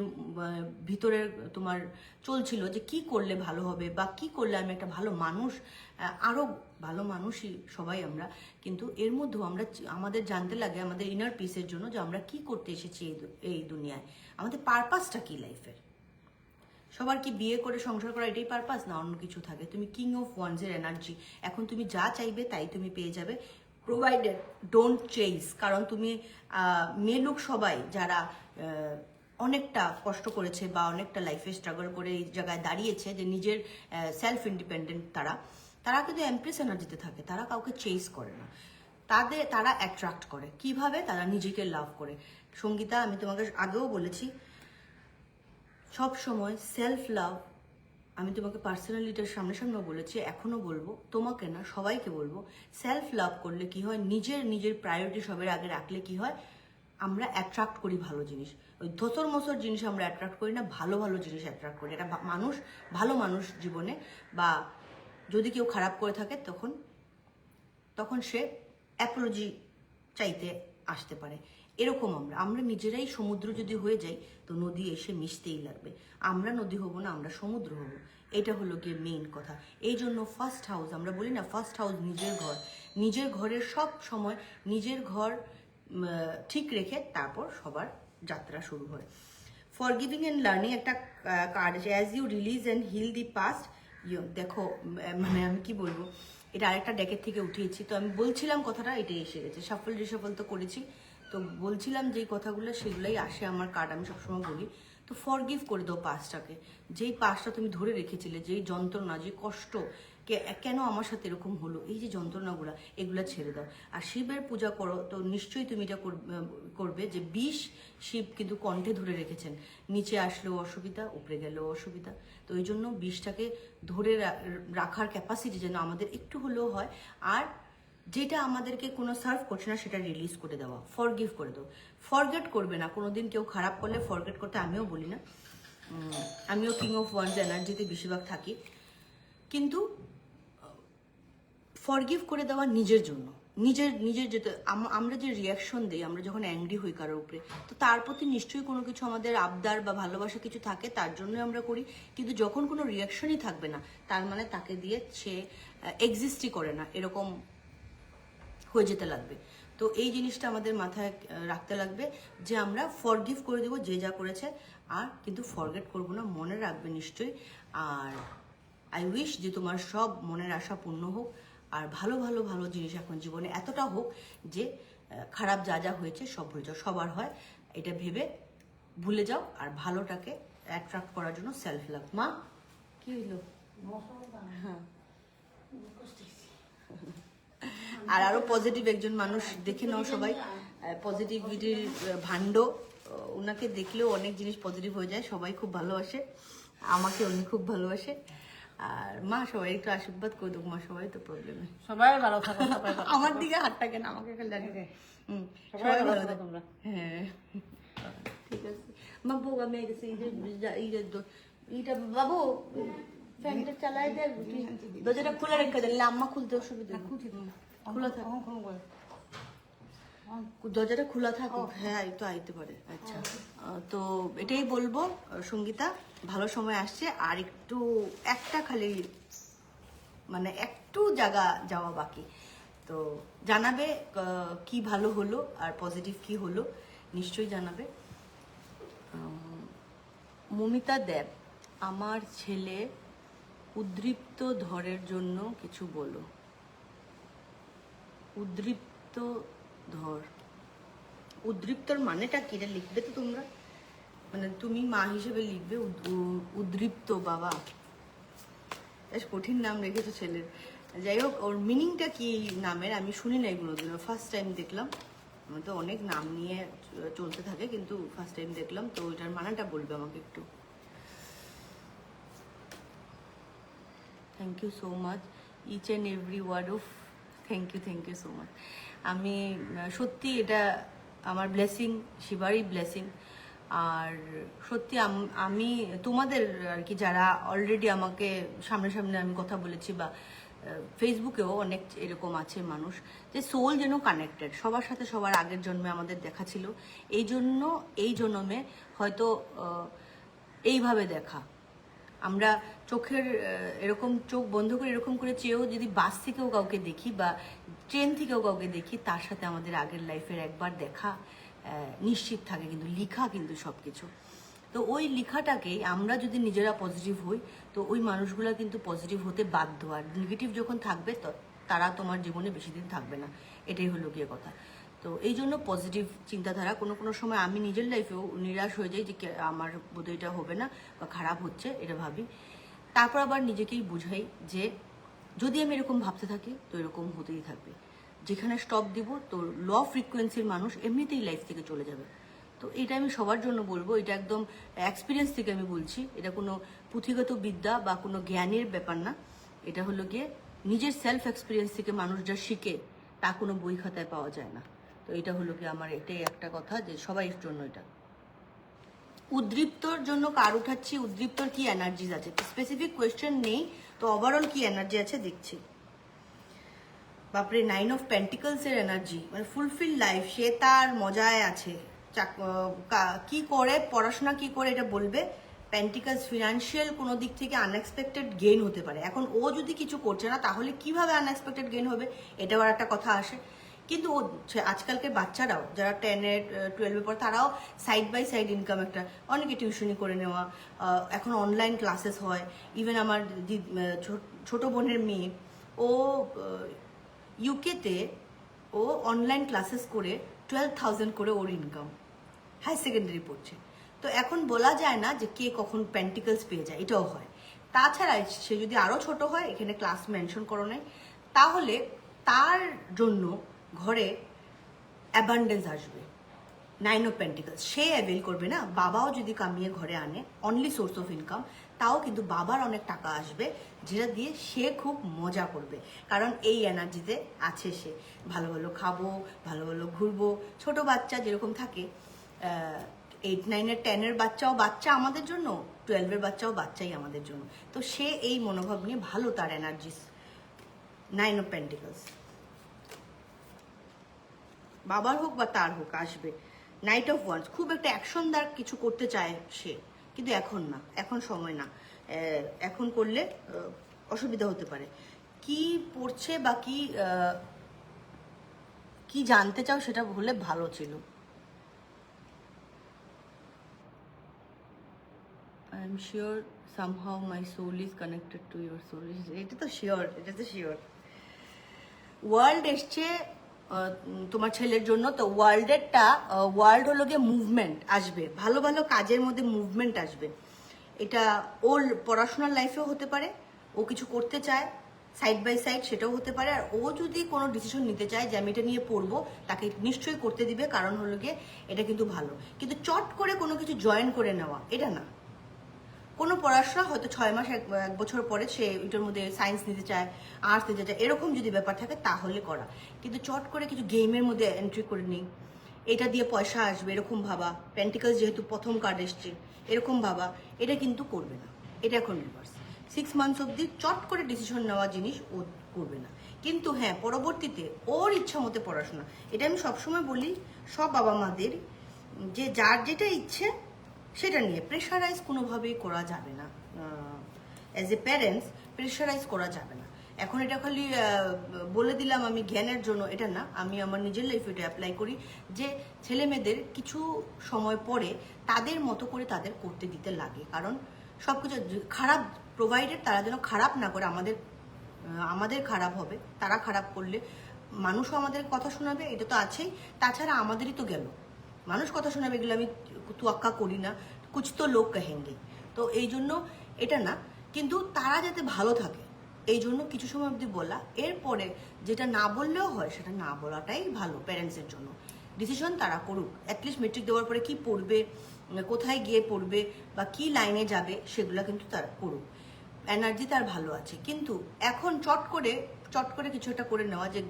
ভিতরের তোমার চলছিল যে কি করলে ভালো হবে, বা কি করলে আমি একটা ভালো মানুষ, আরও ভালো মানুষই সবাই আমরা, কিন্তু এর মধ্যেও আমরা আমাদের জানতে লাগে আমাদের ইনার পিসের জন্য, যে আমরা কি করতে এসেছি এই দুনিয়ায়, আমাদের পারপাসটা কি লাইফের। সবার কি বিয়ে করে সংসার করা এটাই পারপাস, না অন্য কিছু থাকে? তুমি কিং অফ ওয়ান্সের এনার্জি, এখন তুমি যা চাইবে তাই তুমি পেয়ে যাবে, প্রোভাইডেড ডোন্ট চেইস। কারণ তুমি মেয়ে লোক সবাই যারা অনেকটা কষ্ট করেছে বা অনেকটা লাইফে স্ট্রাগল করে এই জায়গায় দাঁড়িয়েছে, যে নিজের সেলফ ইন্ডিপেন্ডেন্ট, তারা কিন্তু এমপ্রেস এনার্জিতে থাকে, তারা কাউকে চেইস করে না, তারা অ্যাট্রাক্ট করে। কিভাবে? তারা নিজেকে লাভ করে। সঙ্গীতা, আমি তোমাকে আগেও বলেছি, সব সময় সেলফ লাভ আমি তোমাকে পার্সোনালি এটার সামনে বলেছি, এখনো বলবো, তোমাকে না সবাইকে বলবো, সেলফ লাভ করলে কি হয়, নিজের প্রায়োরিটি সবার আগে রাখলে কি হয়, আমরা অ্যাট্রাক্ট করি ভালো জিনিস। ওই ধসর মসর জিনিস আমরা অ্যাট্রাক্ট করি না, ভালো ভালো জিনিস অ্যাট্রাক্ট করি। এটা মানুষ, ভালো মানুষ জীবনে, বা যদি কেউ খারাপ করে থাকে তখন সে অ্যাপোলজি চাইতে আসতে পারে। এরকম আমরা নিজেরাই সমুদ্র যদি হয়ে যাই, তো নদী এসে মিশতেই লাগবে। আমরা নদী হব না, আমরা সমুদ্র হব। এটা হলো গিয়ে মেইন কথা। এই জন্য ফার্স্ট হাউস, আমরা বলি না ফার্স্ট হাউস নিজের ঘর। নিজের ঘরের সব সময় নিজের ঘর ঠিক রেখে তারপর সবার যাত্রা শুরু হয়। ফরগিভিং অ্যান্ড লার্নিং একটা কার্ড আছে, as you release and heal the past. দেখো মানে আমি কি বলবো, এটা আরেকটা ডেকের থেকে উঠিয়েছি। তো আমি বলছিলাম কথাটা, এটাই এসে গেছে। সাফল রিসাফল তো করেছি, তো বলছিলাম যেই কথাগুলো সেগুলোই আসে আমার কার্ড, আমি সবসময় বলি। তো ফরগিভ করে দাও পাস্টটাকে। যেই পাস্টটা তুমি ধরে রেখেছিলে, যেই যন্ত্রণা, যে কষ্ট, কেন আমার সাথে এরকম হলো, এই যে যন্ত্রণাগুলো, এগুলো ছেড়ে দাও। আর শিবের পূজা করো, তো নিশ্চয়ই তুমি এটা করবে যে বিষ শিব কিন্তু কণ্ঠে ধরে রেখেছেন, নিচে আসলেও অসুবিধা, উপরে গেলেও অসুবিধা। তো এই জন্য বিষটাকে ধরে রাখার ক্যাপাসিটি যেন আমাদের একটু হলেও হয়। আর যেটা আমাদেরকে কোনো সার্ভ করছে না সেটা রিলিজ করে দেওয়া, ফরগিভ করে দাও। ফরগেট করবে না কোনোদিন। কেউ খারাপ করলে ফরগেট করতে আমিও বলি না, আমিও কিং অফ ওয়ান্স এনার্জিতে বেশিরভাগ থাকি। কিন্তু ফরগিভ করে দেওয়া নিজের জন্য, নিজের যেতে আমরা যে রিয়াকশন দিই, আমরা যখন অ্যাংরি হই কারোর উপরে, তো তার প্রতি নিশ্চয়ই কোনো কিছু আমাদের আবদার বা ভালোবাসা কিছু থাকে, তার জন্যই আমরা করি। কিন্তু যখন কোনো রিয়াকশনই থাকবে না, তার মানে তাকে দিয়ে সে এক্সিস্টই করে না, এরকম হয়ে যেতে লাগবে। তো এই জিনিসটা আমাদের মাথায় রাখতে লাগবে যে আমরা ফরগিভ করে দেবো যে যা করেছে, আর কিন্তু ফরগেট করবো না, মনে রাখবে নিশ্চয়ই। আর আই উইশ যে তোমার সব মনের আশা পূর্ণ হোক, আর ভালো ভালো ভালো জিনিস এখন জীবনে এতটা হোক যে খারাপ যা যা হয়েছে সব ভুলে যাও। সবার হয়, এটা ভেবে ভুলে যাও, আর ভালোটাকে অ্যাট্রাক্ট করার জন্য সেলফ লাভ। মা কি হইলো? হ্যাঁ, আর আরো পজিটিভ একজন মানুষ দেখে নাও সবাই, পজিটিভিটির ভাণ্ড। ওনাকে দেখলেও অনেক জিনিস পজিটিভ হয়ে যায়, সবাই খুব ভালোবাসে, আমাকে উনি খুব ভালোবাসে। আর মা সবাই একটু আশীর্বাদ করে দেবো, মা সবাই তো প্রবলেমে, সবাই ভালো থাকো। আমার দিকে হাতটা কেন, আমাকে খালি জানি। সবাই ভালো থাকো তোমরা। হ্যাঁ ঠিক আছে মা, বউ আমি গেছি এইটা বাবু ফ্যানটা চালাই দে, দরজাটা খোলা রেখে দিলে আম্মা খুলতে অসুবিধা, খোলা থাক, দরজাটা খোলা থাকুক। হ্যাঁ এই তো আইতে পারে। আচ্ছা, তো এটাই বলবো সঙ্গীতা, ভালো সময় আসছে, আর একটু একটা খালি মানে একটু জায়গা যাওয়া বাকি। তো জানাবে কি ভালো হলো আর পজিটিভ কি হলো, নিশ্চয়ই জানাবে। মমিতা দেব, আমার ছেলে উদ্দীপ্ত ধরের জন্য কিছু বলো। উদ্দীপ্ত ধর, উদ্দীপ্তর মানেটা কি, এটা লিখবে তো তোমরা, মানে তুমি মা হিসেবে লিখবে উদ্দীপ্ত। বাবা বেশ কঠিন নাম রেখেছো ছেলের। যাই হোক, ওর মিনিংটা কি নামের আমি শুনি না এগুলো দিন, ফার্স্ট টাইম দেখলাম। আমি তো অনেক নাম নিয়ে চলতে থাকে, কিন্তু ফার্স্ট টাইম দেখলাম, তো ওইটার মানেটা বলবে আমাকে একটু। Thank you so much, each and every word of thank you so much. আমি সত্যি এটা আমার ব্লেসিং, শিবারই ব্লেসিং। আর সত্যি আমি তোমাদের আর কি, যারা অলরেডি আমাকে সামনে আমি কথা বলেছি, বা ফেসবুকেও অনেক এরকম আছে মানুষ, যে সোল যেন কানেক্টেড, সবার সাথে সবার আগের জন্মে আমাদের দেখা ছিল, এই জন্য এই জন্মে হয়তো এইভাবে দেখা। আমরা চোখের এরকম চোখ বন্ধ করে এরকম করে চেয়েও যদি বাস থেকেও কাউকে দেখি বা ট্রেন থেকেও কাউকে দেখি, তার সাথে আমাদের আগের লাইফের একবার দেখা নিশ্চিত থাকে, কিন্তু লিখা কিন্তু সব কিছু। তো ওই লেখাটাকেই আমরা যদি নিজেরা পজিটিভ হই, তো ওই মানুষগুলো কিন্তু পজিটিভ হতে বাধ্য। আর নেগেটিভ যখন থাকবে, তো তারা তোমার জীবনে বেশি দিন থাকবে না, এটাই হলো গিয়ে কথা। তো এই জন্য পজিটিভ চিন্তাধারা। কোনো সময় আমি নিজের লাইফেও নিরাশ হয়ে যাই যে আমার বোধহয় এটা হবে না বা খারাপ হচ্ছে, এটা ভাবি। তারপর আবার নিজেকেই বুঝাই যে যদি আমি এরকম ভাবতে থাকি, তো এরকম হতেই থাকবে। যেখানে স্টপ দিব, তো ল ফ্রিকোয়েন্সির মানুষ এমনিতেই লাইফ থেকে চলে যাবে। তো এটা আমি সবার জন্য বলবো, এটা একদম এক্সপিরিয়েন্স থেকে আমি বলছি, এটা কোনো পুঁথিগত বিদ্যা বা কোনো জ্ঞানের ব্যাপার না, এটা হলো গিয়ে নিজের সেলফ এক্সপিরিয়েন্স থেকে মানুষ যা শিখে তা কোনো বই খাতায় পাওয়া যায় না। তো এটা হলো গিয়ে আমার এটাই একটা কথা যে সবাইয়ের জন্য এটা। উদ্দীপ্তর জন্য কার উঠাচ্ছি, উদ্দীপ্তর কি এনার্জিজ আছে, স্পেসিফিক কোয়েশ্চেন নেই, তো ওভারঅল কি এনার্জি আছে দেখছি। বাপরে 9 অফ পেন্টিকলস এর এনার্জি, মানে ফুলফিল লাইফ, সে তার মজায় আছে। কি করে পড়াশোনা কি করে এটা বলবে। পেন্টিকলস ফিনান্সিয়াল কোনো দিক থেকে আনএক্সপেক্টেড গেইন হতে পারে। এখন ও যদি কিছু করছে না তাহলে কিভাবে আনএক্সপেক্টেড গেইন হবে, এটাও আর একটা কথা আসে। কিন্তু ও আজকালকে বাচ্চারাও যারা 10-এ 12-এ পড়ে তারাও সাইড বাই সাইড ইনকাম একটা, অনেকে টিউশনি করে নেওয়া, এখন অনলাইন ক্লাসেস হয়। ইভেন আমার ছোট বোনের মেয়ে, ও ইউকেতে ও অনলাইন ক্লাসেস করে 12,000 করে ওর ইনকাম, হাই সেকেন্ডারি পড়ছে। তো এখন বলা যায় না যে কে কখন পেন্টিকলস পেয়ে যায়, এটাও হয়। তাছাড়া সে যদি আরও ছোট হয়, এখানে ক্লাস মেনশন করো নাই, তাহলে তার জন্য ঘরে অ্যাবান্ডেন্স আসবে। 9 অফ পেন্টিকলস সে অ্যাভেল করবে না, বাবাও যদি কামিয়ে ঘরে আনে, অনলি সোর্স অফ ইনকাম, তাও কিন্তু বাবার অনেক টাকা আসবে, যেটা দিয়ে সে খুব মজা করবে। কারণ এই এনার্জিতে আছে সে, ভালো ভালো খাবো, ভালো ভালো ঘুরবো। ছোট বাচ্চা যেরকম থাকে, 8, 9, 10-এর বাচ্চাও বাচ্চা আমাদের জন্য, 12-এর বাচ্চাও বাচ্চাই আমাদের জন্য। তো সে এই মনোভাব নিয়ে ভালো, তার এনার্জিস 9 অফ পেন্টিকলস বাবার হোক বা তার হোক আসবে। নাইট অফ ওয়ান্স, খুব একটা অ্যাকশনদার কিছু করতে চায় সে, কিন্তু এখন না, এখন সময় না, এখন করলে অসুবিধা হতে পারে। কি পড়ছে বা কি জানতে চাও সেটা হলে ভালো ছিল। I am sure somehow my soul is connected to your soul. এটা তো শিওর, এটা তো শিওর। ওয়ার্ল্ড এসছে তোমার ছেলের জন্য। তো ওয়ার্ল্ড হলো গিয়ে মুভমেন্ট আসবে, ভালো ভালো কাজের মধ্যে মুভমেন্ট আসবে। এটা ওর পড়াশোনার লাইফেও হতে পারে, ও কিছু করতে চায় সাইড বাই সাইড, সেটাও হতে পারে। আর ও যদি কোনো ডিসিশন নিতে চায় যে আমি এটা নিয়ে পড়বো, তাকে নিশ্চয়ই করতে দিবে, কারণ হলো গিয়ে এটা কিন্তু ভালো। কিন্তু চট করে কোনো কিছু জয়েন করে নেওয়া এটা না। কোনো পড়াশোনা হয়তো 6 মাস 1 বছর পরে সে ওইটার মধ্যে সায়েন্স নিতে চায়, আর্টস নিতে চায়, এরকম যদি ব্যাপার থাকে তাহলে করা। কিন্তু চট করে কিছু গেমের মধ্যে এন্ট্রি করে নিই, এটা দিয়ে পয়সা আসবে এরকম ভাবা, পেন্টিকলস যেহেতু প্রথম কার্ড এসছে এরকম ভাবা, এটা কিন্তু করবে না। এটা এখন রিভার্স। 6 মান্থস অবধি চট করে ডিসিশন নেওয়া জিনিস ও করবে না। কিন্তু হ্যাঁ, পরবর্তীতে ওর ইচ্ছা মতো পড়াশোনা, এটা আমি সবসময় বলি সব বাবা মাদের, যে যার যেটা ইচ্ছে সেটা নিয়ে প্রেশারাইজ কোনোভাবেই করা যাবে না। অ্যাজ এ প্যারেন্টস প্রেশারাইজ করা যাবে না। এখন এটা খালি বলে দিলাম আমি জ্ঞানের জন্য, এটা না, আমি আমার নিজের লাইফে এটা অ্যাপ্লাই করি, যে ছেলে মেয়েদের কিছু সময় পরে তাদের মতো করে তাদের করতে দিতে লাগে। কারণ সব কিছু খারাপ প্রোভাইডেড, তারা যেন খারাপ না করে, আমাদের খারাপ হবে, তারা খারাপ করলে মানুষও আমাদের কথা শোনাবে, এটা তো আছেই। তাছাড়া আমাদেরই তো গেল, মানুষ কথা শোনাবে, এগুলো আমি তুয়াক্কা করি না, কুছ তো লোক কহেঙ্গে। তো এই জন্য এটা না, কিন্তু তারা যাতে ভালো থাকে এই জন্য কিছু সময় অবধি বলা। এরপরে যেটা না বললেও হয় সেটা না বলাটাই ভালো প্যারেন্টসের জন্য। ডিসিশন তারা করুক, অ্যাটলিস্ট মেট্রিক দেওয়ার পরে কি পড়বে, কোথায় গিয়ে পড়বে বা কি লাইনে যাবে, সেগুলো কিন্তু তারা করুক, এনার্জি তার ভালো আছে। কিন্তু এখন চট করে কিছু একটা করে নেওয়া, যে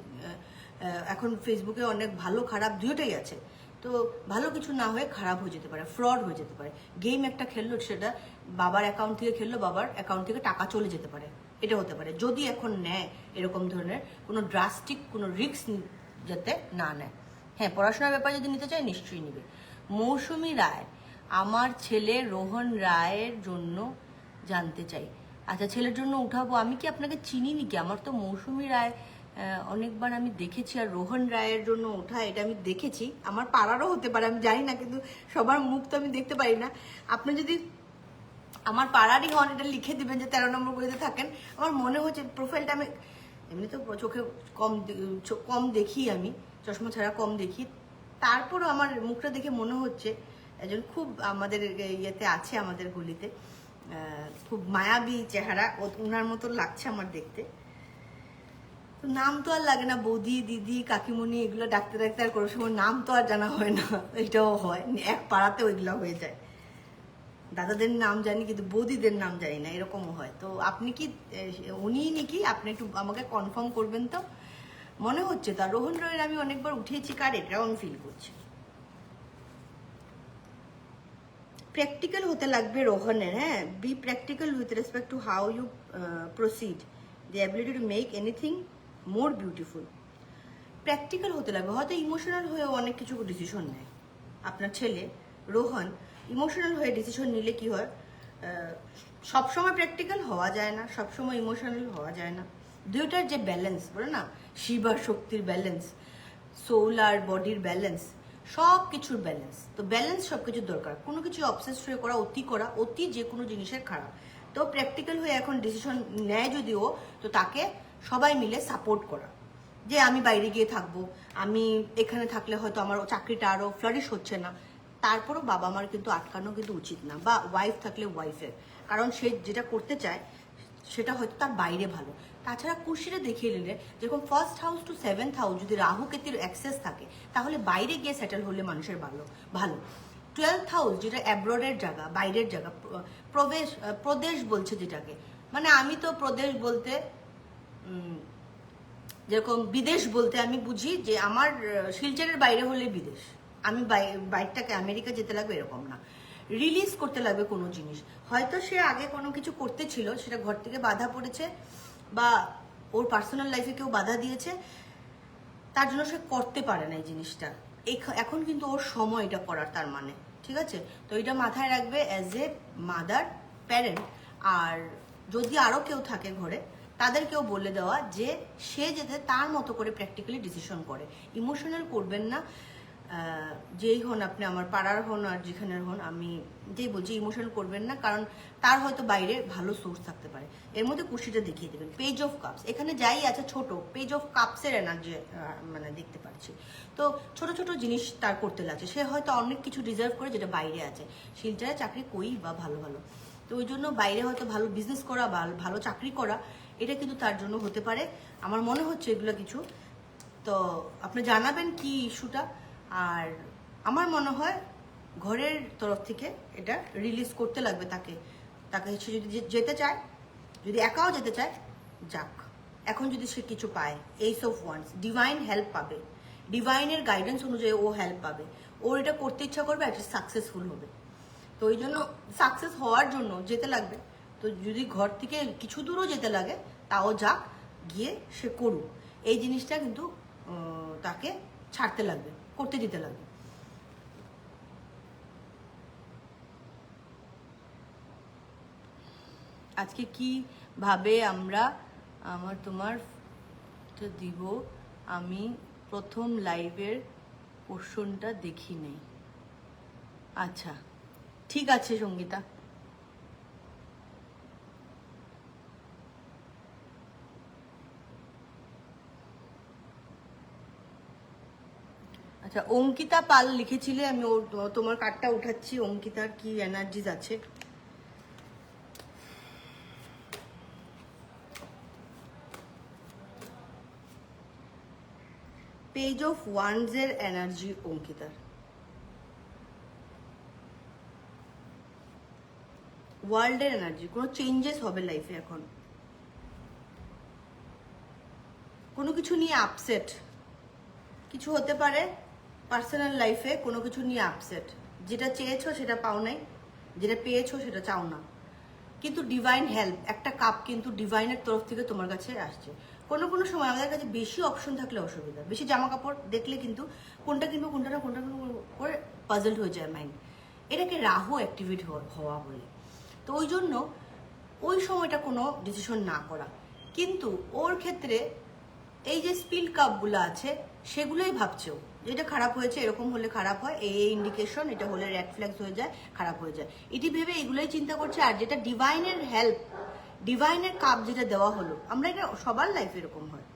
এখন ফেসবুকে অনেক ভালো খারাপ দুটোই আছে, তো ভালো কিছু না হয়ে খারাপ হয়ে যেতে পারে, ফ্রড হয়ে যেতে পারে। গেম একটা খেললো, সেটা বাবার অ্যাকাউন্ট থেকে খেললো, বাবার অ্যাকাউন্ট থেকে টাকা চলে যেতে পারে, এটা হতে পারে। যদি এখন নেয় এরকম ধরনের কোনো ড্রাস্টিক কোনো রিস্ক যাতে না নেয়। হ্যাঁ, পড়াশোনার ব্যাপারে যদি নিতে চায় নিশ্চয়ই নিবে। মৌসুমী রায়, আমার ছেলে রোহন রায়ের জন্য জানতে চাই। আচ্ছা, ছেলের জন্য উঠাবো। আমি কি আপনাকে চিনি নাকি? আমার তো মৌসুমী রায় অনেকবার আমি দেখেছি, আর রোহন রায়ের জন্য ওঠা এটা আমি দেখেছি, আমার পাড়ারও হতে পারে, আমি জানি না, কিন্তু সবার মুখ তো আমি দেখতে পারি না। আপনি যদি আমার পাড়ারই হন, এটা লিখে দিবেন যে 13 নম্বর গলিতে থাকেন। আমার মনে হচ্ছে প্রোফাইলটা, আমি এমনি তো চোখে কম দেখি, আমি চশমা ছাড়া কম দেখি, তারপরও আমার মুখটা দেখে মনে হচ্ছে একজন খুব আমাদের ইয়েতে আছে, আমাদের গলিতে, খুব মায়াবী চেহারা, ওনার মতো লাগছে আমার দেখতে। নাম তো আর লাগে না, বৌদি, দিদি, কাকিমণি, এগুলো ডাক্তার কোনো সময় নাম তো আর জানা হয় না, এটাও হয়, এক পাড়াতে ওইগুলো হয়ে যায়। দাদাদের নাম জানি কিন্তু বৌদিদের নাম জানি না, এরকমও হয়। তো আপনি কি উনিই নাকি? আপনি একটু আমাকে কনফার্ম করবেন তো। মনে হচ্ছে তার রোহন রয়ের আমি অনেকবার উঠিয়েছি, কার এটাও আমি ফিল করছি। প্র্যাকটিক্যাল হতে লাগবে রোহনের, হ্যাঁ। Be practical with respect to how you proceed, the ability to make anything more beautiful. Practical হতে লাগবে। হয়তো ইমোশনাল হয়েও অনেক কিছু ডিসিশন নেয় আপনার ছেলে রোহন। ইমোশনাল হয়ে ডিসিশন নিলে কি হয়, সবসময় প্র্যাকটিক্যাল হওয়া যায় না, সবসময় ইমোশনাল হওয়া যায় না। দুইটার যে ব্যালেন্স বলে না, শিবার শক্তির ব্যালেন্স, সোল আর বডির ব্যালেন্স, সব কিছুর ব্যালেন্স। তো ব্যালেন্স সব কিছুর দরকার। কোনো কিছু অবসেসড হয়ে করা, অতি যে কোনো জিনিসের খারাপ। তো প্র্যাকটিক্যাল হয়ে এখন ডিসিশন নেয় যদিও, তো তাকে সবাই মিলে সাপোর্ট করা, যে আমি বাইরে গিয়ে থাকবো, আমি এখানে থাকলে হয়তো আমার চাকরিটা আরও ফ্লারিশ হচ্ছে না, তারপরও বাবা মার কিন্তু আটকানো কিন্তু উচিত না। বা ওয়াইফ থাকলে ওয়াইফের, কারণ সে যেটা করতে চায় সেটা হয়তো তার বাইরে ভালো। তাছাড়া কুর্সিটা দেখিয়ে নিলে, যেরকম 1st house to 7th house যদি রাহু কেতুর অ্যাক্সেস থাকে, তাহলে বাইরে গিয়ে সেটেল হলে মানুষের ভালো। 12th হাউস যেটা অ্যাব্রডের জায়গা, বাইরের জায়গা, প্রদেশ বলছে যেটাকে, মানে আমি তো প্রদেশ বলতে যেরকম বিদেশ বলতে আমি বুঝি যে আমার শিলচরের বাইরে হলে বিদেশ, আমি বাইকটাকে আমেরিকা যেতে লাগবে এরকম না। রিলিজ করতে লাগবে কোনো জিনিস, হয়তো সে আগে কোনো কিছু করতে ছিল, সেটা ঘর থেকে বাধা পড়েছে বা ওর পার্সোনাল লাইফে কেউ বাধা দিয়েছে, তার জন্য সে করতে পারে না এই জিনিসটা। এখন কিন্তু ওর সময় এটা করার, তার মানে ঠিক আছে। তো এটা মাথায় রাখবে অ্যাজ এ মাদার, প্যারেন্ট। আর যদি আরও কেউ থাকে ঘরে, তাদেরকেও বলে দেওয়া যে সে যাতে তার মতো করে প্র্যাকটিক্যালি ডিসিশন করে, ইমোশনাল করবেন না। যেই হন আপনি, আমার পাড়ার হন আর যেখানের হন, আমি যেই বলছি ইমোশনাল করবেন না, কারণ তার হয়তো বাইরে ভালো সোর্স থাকতে পারে। এর মধ্যে কুশিটা দেখিয়ে দেবেন, পেজ অফ কাপস, এখানে যাই আছে ছোট পেজ অফ কাপসের এনার্জি মানে দেখতে পাচ্ছি। তো ছোট ছোট জিনিস তার করতে লাগছে, সে হয়তো অনেক কিছু ডিজার্ভ করে যেটা বাইরে আছে। শিলচরে চাকরি করি বা ভালো ভালো, তো ওই জন্য বাইরে হয়তো ভালো বিজনেস করা বা ভালো চাকরি করা, এটা কিন্তু তার জন্য হতে পারে। আমার মনে হচ্ছে এগুলো কিছু। তো আপনি জানাবেন কি ইস্যুটা। আর আমার মনে হয় ঘরের তরফ থেকে এটা রিলিজ করতে লাগবে তাকে। সে যদি যেতে চায়, যদি একাও যেতে চায়, যাক। এখন যদি সে কিছু পায়, এইস অফ ওয়ান্স, ডিভাইন হেল্প পাবে, ডিভাইনের গাইডেন্স অনুযায়ী ও হেল্প পাবে, ওর এটা করতে ইচ্ছা করবে, একটা সাকসেসফুল হবে। তো ওই জন্য সাকসেস হওয়ার জন্য যেতে লাগবে। তো যদি ঘর থেকে কিছু দূরও যেতে লাগে, তাও যাক, গিয়ে সে করুক। এই জিনিসটা কিন্তু তাকে ছাড়তে লাগবে, করতে দিতে লাগবে। আজকে কি ভাবে আমরা তোমার দিব, আমি প্রথম লাইভের পোর্শনটা দেখি নেই। আচ্ছা ঠিক আছে সঙ্গীতা। আচ্ছা অঙ্কিতা পাল লিখেছিলে, আমি তোমার কার্ডটা উঠাচ্ছি। অঙ্কিতার কি এনার্জিজ আছে? পেজ অফ ওয়ান্স এর এনার্জি অঙ্কিতার। ওয়ার্ল্ডের এনার্জি, কোনো চেঞ্জেস হবে লাইফে এখন, কোনো কিছু নিয়ে আপসেট, কিছু হতে পারে পার্সোনাল লাইফে, কোনো কিছু নিয়ে আপসেট। যেটা চেয়েছো সেটা পাও নাই, যেটা পেয়েছো সেটা চাও না। কিন্তু ডিভাইন হেল্প, একটা কাপ কিন্তু ডিভাইনের তরফ থেকে তোমার কাছে আসছে। কোনো কোনো সময় আমাদের কাছে বেশি অপশন থাকলে অসুবিধা, বেশি জামা কাপড় দেখলে কিন্তু কোনটা কিনবো কোনটা না কোনটা কিনবো করে পাজলড হয়ে যায় মাইন্ড। এটাকে রাহু অ্যাক্টিভেট হওয়া বলে। তো ওই জন্য ওই সময়টা কোনো ডিসিশন না করা। কিন্তু ওর ক্ষেত্রে এই যে স্পিল কাপগুলো আছে সেগুলোই ভাবছেও, যেটা খারাপ হয়েছে, এরকম হলে খারাপ হয়, এই ইন্ডিকেশন, এটা হলে রেড ফ্ল্যাগস হয়ে যায়, খারাপ হয়ে যায়, এটি ভেবে এগুলোই চিন্তা করছে। আর যেটা ডিভাইনের হেল্প, ডিভাইনের কাপ যেটা দেওয়া হলো, আমরা এটা সবার লাইফে এরকম হয়,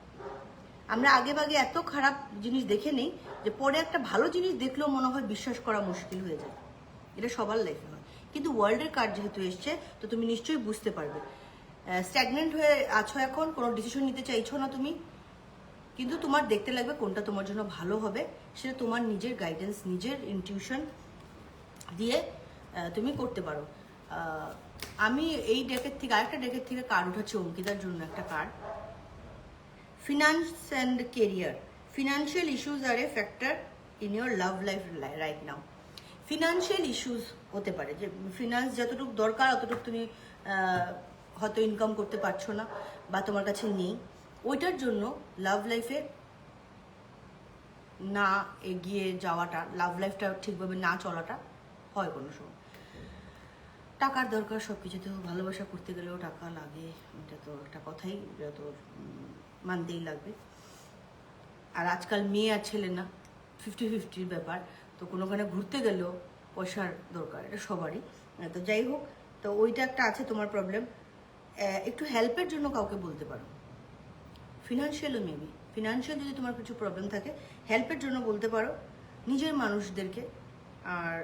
আমরা আগে ভাগে এত খারাপ জিনিস দেখে নেই যে পরে একটা ভালো জিনিস দেখলেও মনে হয় বিশ্বাস করা মুশকিল হয়ে যায়। এটা সবার লাইফে হয়। কিন্তু ওয়ার্ল্ডের কার্ড যেহেতু এসছে, তো তুমি নিশ্চয়ই বুঝতে পারবে। স্ট্যাগনেন্ট হয়ে আছো এখন, কোনো ডিসিশন নিতে চাইছো না তুমি, কিন্তু তোমার দেখতে লাগবে কোনটা তোমার জন্য ভালো হবে, সেটা তোমার নিজের গাইডেন্স, নিজের ইনটিউশন দিয়ে তুমি করতে পারো। আমি এই ডেকের থেকে আরেকটা ডেকের থেকে কার্ড উঠাচ্ছি অঙ্কিতার জন্য একটা card. Finance and career, financial issues are a factor in your love life right now. Financial issues হতে পারে, যে ফিনান্স যতটুকু দরকার অতটুকু তুমি হয়তো ইনকাম করতে পারছো না বা তোমার কাছে নেই, ওইটার জন্য লাভ লাইফে না এগিয়ে যাওয়াটা, লাভ লাইফটা ঠিকভাবে না চলাটা হয় কোনো সময়। টাকার দরকার সব কিছুতেও, ভালোবাসা করতে গেলেও টাকা লাগে, এটা তো একটা কথাই, এটা তো মানতেই লাগবে। আর আজকাল মেয়ে আর ছেলে না, 50-50 ব্যাপার, তো কোনোখানে ঘুরতে গেলেও পয়সার দরকার, এটা সবারই। তো যাই হোক, তো ওইটা একটা আছে তোমার প্রবলেম। একটু হেল্পের জন্য কাউকে বলতে পারো, ফিনান্সিয়ালও মেবি, ফিনান্সিয়াল যদি তোমার কিছু প্রবলেম থাকে হেল্পের জন্য বলতে পারো নিজের মানুষদেরকে। আর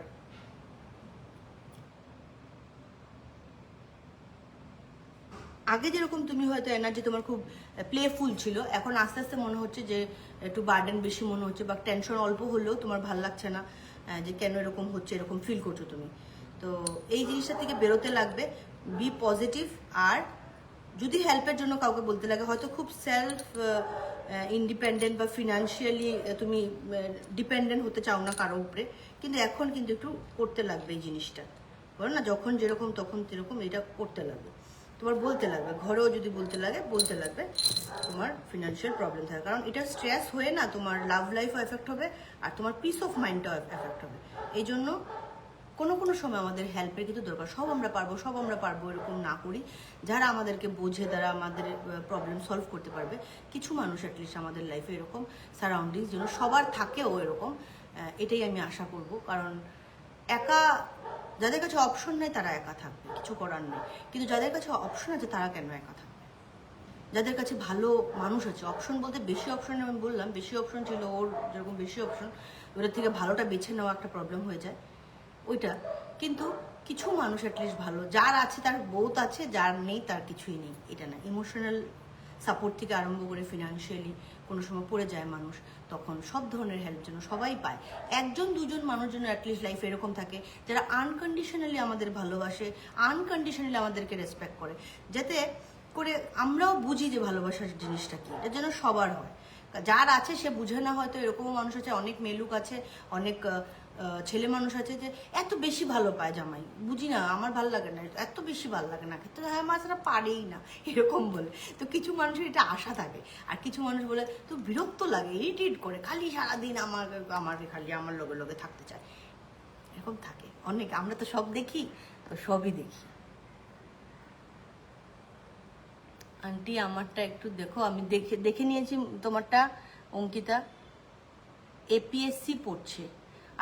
আগে যেরকম তুমি হয়তো এনার্জি তোমার খুব প্লেফুল ছিল, এখন আস্তে আস্তে মনে হচ্ছে যে একটু বার্ডেন বেশি মনে হচ্ছে, বা টেনশন অল্প হলেও তোমার ভালো লাগছে না, যে কেন এরকম হচ্ছে, এরকম ফিল করছো তুমি। তো এই জিনিসটা থেকে বেরোতে লাগবে, বি পজিটিভ। আর যদি হেল্পের জন্য কাউকে বলতে লাগে, হয়তো খুব সেলফ ইন্ডিপেন্ডেন্ট বা ফিনান্সিয়ালি তুমি ডিপেন্ডেন্ট হতে চাও না কারো উপরে, কিন্তু এখন কিন্তু একটু করতে লাগবে এই জিনিসটা, বলো না, যখন যেরকম তখন সেরকম এটা করতে লাগবে, তোমার বলতে লাগবে, ঘরেও যদি বলতে লাগবে তোমার ফিনান্সিয়াল প্রবলেম থাকে, কারণ এটা স্ট্রেস হয়ে না তোমার লাভ লাইফও এফেক্ট হবে আর তোমার পিস অফ মাইন্ডটাও এফেক্ট হবে। এই জন্য কোনো সময় আমাদের হেল্পের কিন্তু দরকার। সব আমরা পারবো এরকম না করি, যারা আমাদেরকে বোঝে, যারা আমাদের প্রবলেম সলভ করতে পারবে, কিছু মানুষ অ্যাটলিস্ট আমাদের লাইফে এরকম সারাউন্ডিংস যেন সবার থাকেও এরকম, এটাই আমি আশা করব। কারণ একা, যাদের কাছে অপশন নেই তারা একা থাকবে, কিছু করার নেই, কিন্তু যাদের কাছে অপশন আছে তারা কেন একা থাকবে? যাদের কাছে ভালো মানুষ আছে, অপশন বলতে বেশি অপশন, আমি বললাম বেশি অপশন ছিল ওর, যেরকম বেশি অপশন, ওটার থেকে ভালোটা বেছে নেওয়া একটা প্রবলেম হয়ে যায় ওইটা। কিন্তু কিছু মানুষ অ্যাটলিস্ট ভালো, যার আছে তার বহুত আছে, যার নেই তার কিছুই নেই, এটা না। ইমোশনাল সাপোর্ট থেকে আরম্ভ করে ফিনান্সিয়ালি কোনো সময় পড়ে যায় মানুষ, তখন সব ধরনের হেল্প যেন সবাই পায়। একজন দুজন মানুষ যেন অ্যাটলিস্ট লাইফে এরকম থাকে যারা আনকন্ডিশনালি আমাদের ভালোবাসে, আনকন্ডিশনালি আমাদেরকে রেসপেক্ট করে, যাতে করে আমরাও বুঝি যে ভালোবাসার জিনিসটা কি, এটা যেন সবার হয়। যার আছে সে বুঝে না, হয়তো এরকমও মানুষ আছে, অনেক মেলুক আছে, অনেক ছেলে মানুষ আছে যে এত বেশি ভালো পায় জামাই, বুঝি না, আমার ভালো লাগে না, এত বেশি ভালো লাগে না, কিন্তু হ্যাঁ মাছরা পারেই না, এরকম বলে। তো কিছু মানুষের এটা আশা থাকে, আর কিছু মানুষ বলে তো বিরক্ত লাগে, ইরিটেট করে, খালি সারাদিন আমাকে খালি আমার লগে থাকতে চায়, এরকম থাকে অনেক। আমরা তো সব দেখি, তো সবই দেখি। আন্টি আমারটা একটু দেখো, আমি দেখে নিয়েছি তোমারটা। অঙ্কিতা এপিএসসি পড়ছে,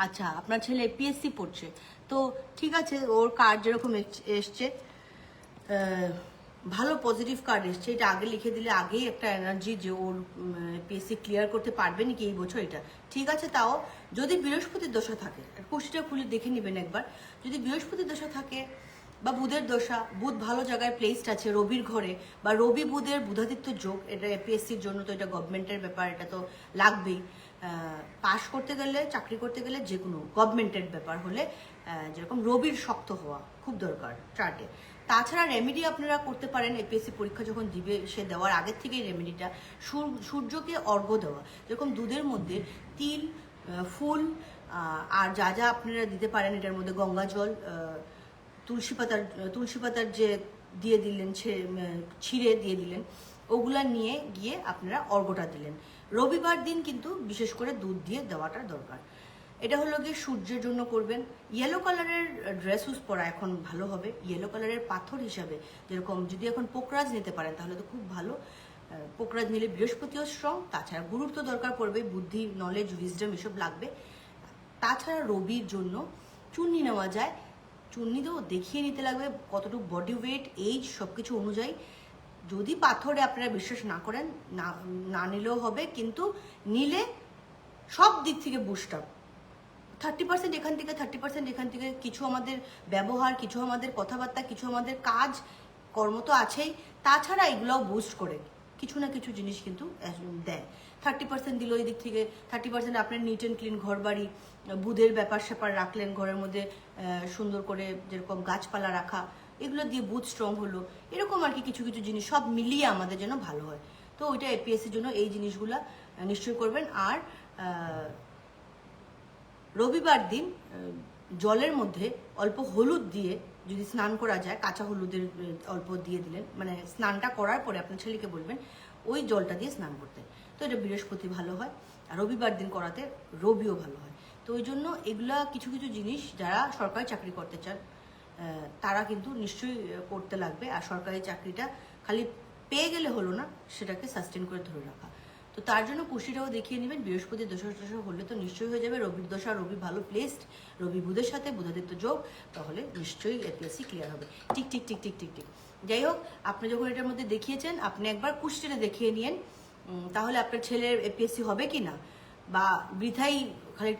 আচ্ছা আপনার ছেলে এপিএসসি পড়ছে, তো ঠিক আছে, ওর কার্ড যেরকম এসছে ভালো পজিটিভ কার্ড এসছে, এটা আগে লিখে দিলে আগেই একটা এনার্জি যে ওর এপিএসসি ক্লিয়ার করতে পারবে নাকি এই বছর, এটা ঠিক আছে। তাও যদি বৃহস্পতির দশা থাকে, কুষ্টিটা খুলে দেখে নেবেন একবার, যদি বৃহস্পতির দশা থাকে বা বুধের দশা, বুধ ভালো জায়গায় প্লেসড আছে রবির ঘরে, বা রবি বুধের বুধাদিত্য যোগ, এটা এপিএসসির জন্য তো এটা গভর্নমেন্টের ব্যাপার, এটা তো লাগবেই। পাশ করতে গেলে, চাকরি করতে গেলে, যে কোনো গভর্নমেন্টের ব্যাপার হলে যেরকম রবির শক্ত হওয়া খুব দরকার চার্টে। তাছাড়া রেমেডি আপনারা করতে পারেন, এপিএসসি পরীক্ষা যখন দিবে সে দেওয়ার আগের থেকেই রেমেডিটা, সূর্যকে অর্ঘ্য দেওয়া, যেরকম দুধের মধ্যে তিল, ফুল, আর যা যা আপনারা দিতে পারেন এটার মধ্যে গঙ্গা জল, তুলসী পাতার যে দিয়ে দিলেন, ছিঁড়ে দিয়ে দিলেন, ওগুলা নিয়ে গিয়ে আপনারা অর্ঘ্যটা দিলেন। রবিবার দিন কিন্তু বিশেষ করে দুধ দিয়ে দেওয়াটা দরকার। এটা হলো গিয়ে সূর্যের জন্য করবেন। ইয়েলো কালারের ড্রেস ইউজ পরা এখন ভালো হবে, ইয়েলো কালারের পাথর হিসাবে, যেরকম যদি এখন পোকরাজ নিতে পারেন তাহলে তো খুব ভালো, পোকরাজ নিলে বৃহস্পতিও স্ট্রং, তাছাড়া গুরুর তো দরকার পড়বে, বুদ্ধি, নলেজ, উইজডম এসব লাগবে। তাছাড়া রবির জন্য চুন্নি নেওয়া যায়, চুন্নি তো দেখিয়ে নিতে লাগবে কতটুকু বডি ওয়েট, এইজ সব কিছু অনুযায়ী। যদি পাথরে আপনারা বিশ্বাস না করেন, না নিলেও হবে, কিন্তু নিলে সব দিক থেকে বুস্ট আপ, 30% এখান থেকে, 30% এখান থেকে, কিছু আমাদের ব্যবহার, কিছু আমাদের কথাবার্তা, কিছু আমাদের কাজ কর্ম তো আছেই, তাছাড়া এগুলোও বুস্ট করে কিছু না কিছু জিনিস কিন্তু দেয়। 30% দিল এই দিক থেকে, 30% আপনার নিট অ্যান্ড ক্লিন ঘর বাড়ি, বুধের ব্যাপার স্যাপার রাখলেন ঘরের মধ্যে, সুন্দর করে যেরকম গাছপালা রাখা, এগুলো দিয়ে বুধ স্ট্রং হলো, এরকম আর কি কিছু কিছু জিনিস সব মিলিয়ে আমাদের যেন ভালো হয়। তো ওইটা এপিএসসির জন্য এই জিনিসগুলা নিশ্চয়ই করবেন। আর রবিবার দিন জলের মধ্যে অল্প হলুদ দিয়ে যদি স্নান করা যায়, কাঁচা হলুদের অল্প দিয়ে দিলেন, মানে স্নানটা করার পরে আপনার ছেলেকে বলবেন ওই জলটা দিয়ে স্নান করতে। তো এটা বৃহস্পতি ভালো হয়, আর রবিবার দিন করাতে রবিও ভালো হয়। তো ওই জন্য এগুলা কিছু কিছু জিনিস যারা সরকারি চাকরি করতে চান তারা কিন্তু নিশ্চয়ই করতে লাগবে। আর সরকারি চাকরিটা খালি পেয়ে গেলে হলো না, সেটাকে সাস্টেন করে ধরে রাখা। তো তার জন্য কুশিটাও দেখিয়ে নেবেন। বৃহস্পতির দশা হলে তো নিশ্চয়ই হয়ে যাবে। রবির দশা, রবি ভালো প্লেসড, রবি বুধের সাথে বুধাদিত্য যোগ, তাহলে নিশ্চয়ই এপিএসসি ক্লিয়ার হবে। ঠিক ঠিক ঠিক ঠিক ঠিক ঠিক। যাই হোক, আপনি যখন এটার মধ্যে দেখিয়েছেন, আপনি একবার কুশিটা দেখিয়ে নিন, তাহলে আপনার ছেলের এপিএসসি হবে কি না, বা বৃথাই খালি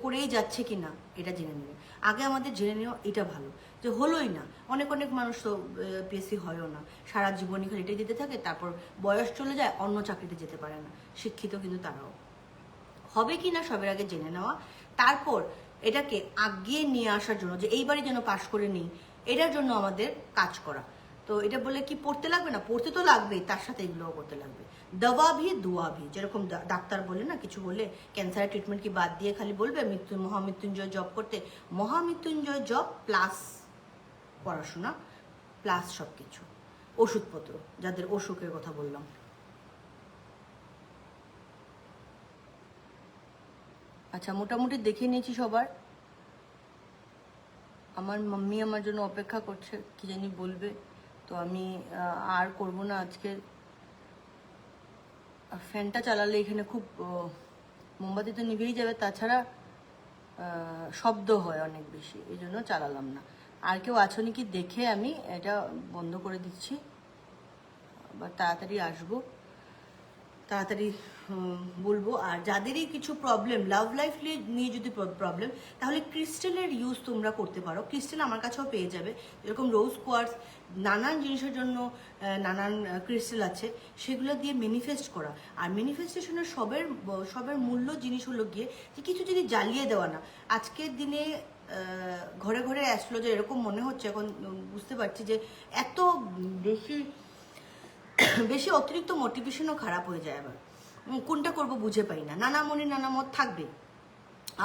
করেই যাচ্ছে কি না, এটা জেনে নেবেন। আগে আমাদের জেনে নেওয়া এটা ভালো, যে হলোই না। অনেক অনেক মানুষ তো পিএসসি হয়ও না, সারা জীবনই খালি এটাই যেতে থাকে, তারপর বয়স চলে যায়, অন্য চাকরিতে যেতে পারে না। শিক্ষিত কিন্তু তারাও। হবে কি না সবের আগে জেনে নেওয়া, তারপর এটাকে আগিয়ে নিয়ে আসার জন্য, যে এইবারই যেন পাশ করে নিই, এটার জন্য আমাদের কাজ করা। তো এটা বলে কি পড়তে লাগবে না? পড়তে তো লাগবেই, তার সাথে এগুলোও করতে লাগবে। দওয়া ভি দুয়া ভি, যেরকম ডাক্তার বলে না, কিছু বললে ক্যান্সারের ট্রিটমেন্ট কি বাদ দিয়ে খালি বলবে মহামৃত্যুঞ্জয় জব করতে? মহামৃত্যুঞ্জয় জব প্লাস পড়াশোনা প্লাস সব কিছু, ওষুধপত্র, যাদের অসুখের কথা বললাম। আচ্ছা, মোটামুটি দেখে নিয়েছি সবার। আমার মাম্মি আমার জন্য অপেক্ষা করছে, কি জানি বলবে, তো আমি আর করব না আজকে। ফ্যানটা চালালে এখানে খুব মোমবাতি তো নিভেই যাবে, তাছাড়া শব্দ হয় অনেক বেশি, এই জন্য চালালাম না। আর কেউ আছো নাকি দেখে আমি এটা বন্ধ করে দিচ্ছি, আবার তাড়াতাড়ি আসবো, তাড়াতাড়ি বলবো। আর যাদেরই কিছু প্রবলেম, লাভ লাইফ নিয়ে যদি প্রবলেম, তাহলে ক্রিস্টালের ইউজ তোমরা করতে পারো। ক্রিস্টাল আমার কাছেও পেয়ে যাবে, যেরকম রোজ কোয়ার্টস, নানান জিনিসের জন্য নানান ক্রিস্টাল আছে, সেগুলো দিয়ে ম্যানিফেস্ট করা। আর ম্যানিফেস্টেশনের সবের মূল্য জিনিস হলো গিয়ে যে কিছু যদি জ্বালিয়ে দেওয়া না। আজকের দিনে ঘরে ঘরে অ্যাস্ট্রোলজার, এরকম মনে হচ্ছে এখন, বুঝতে পারছি যে এত বেশি বেশি অতিরিক্ত মোটিভেশনও খারাপ হয়ে যায়। আবার কোনটা করব বুঝে পাই না, নানা মনে নানা মত থাকবে।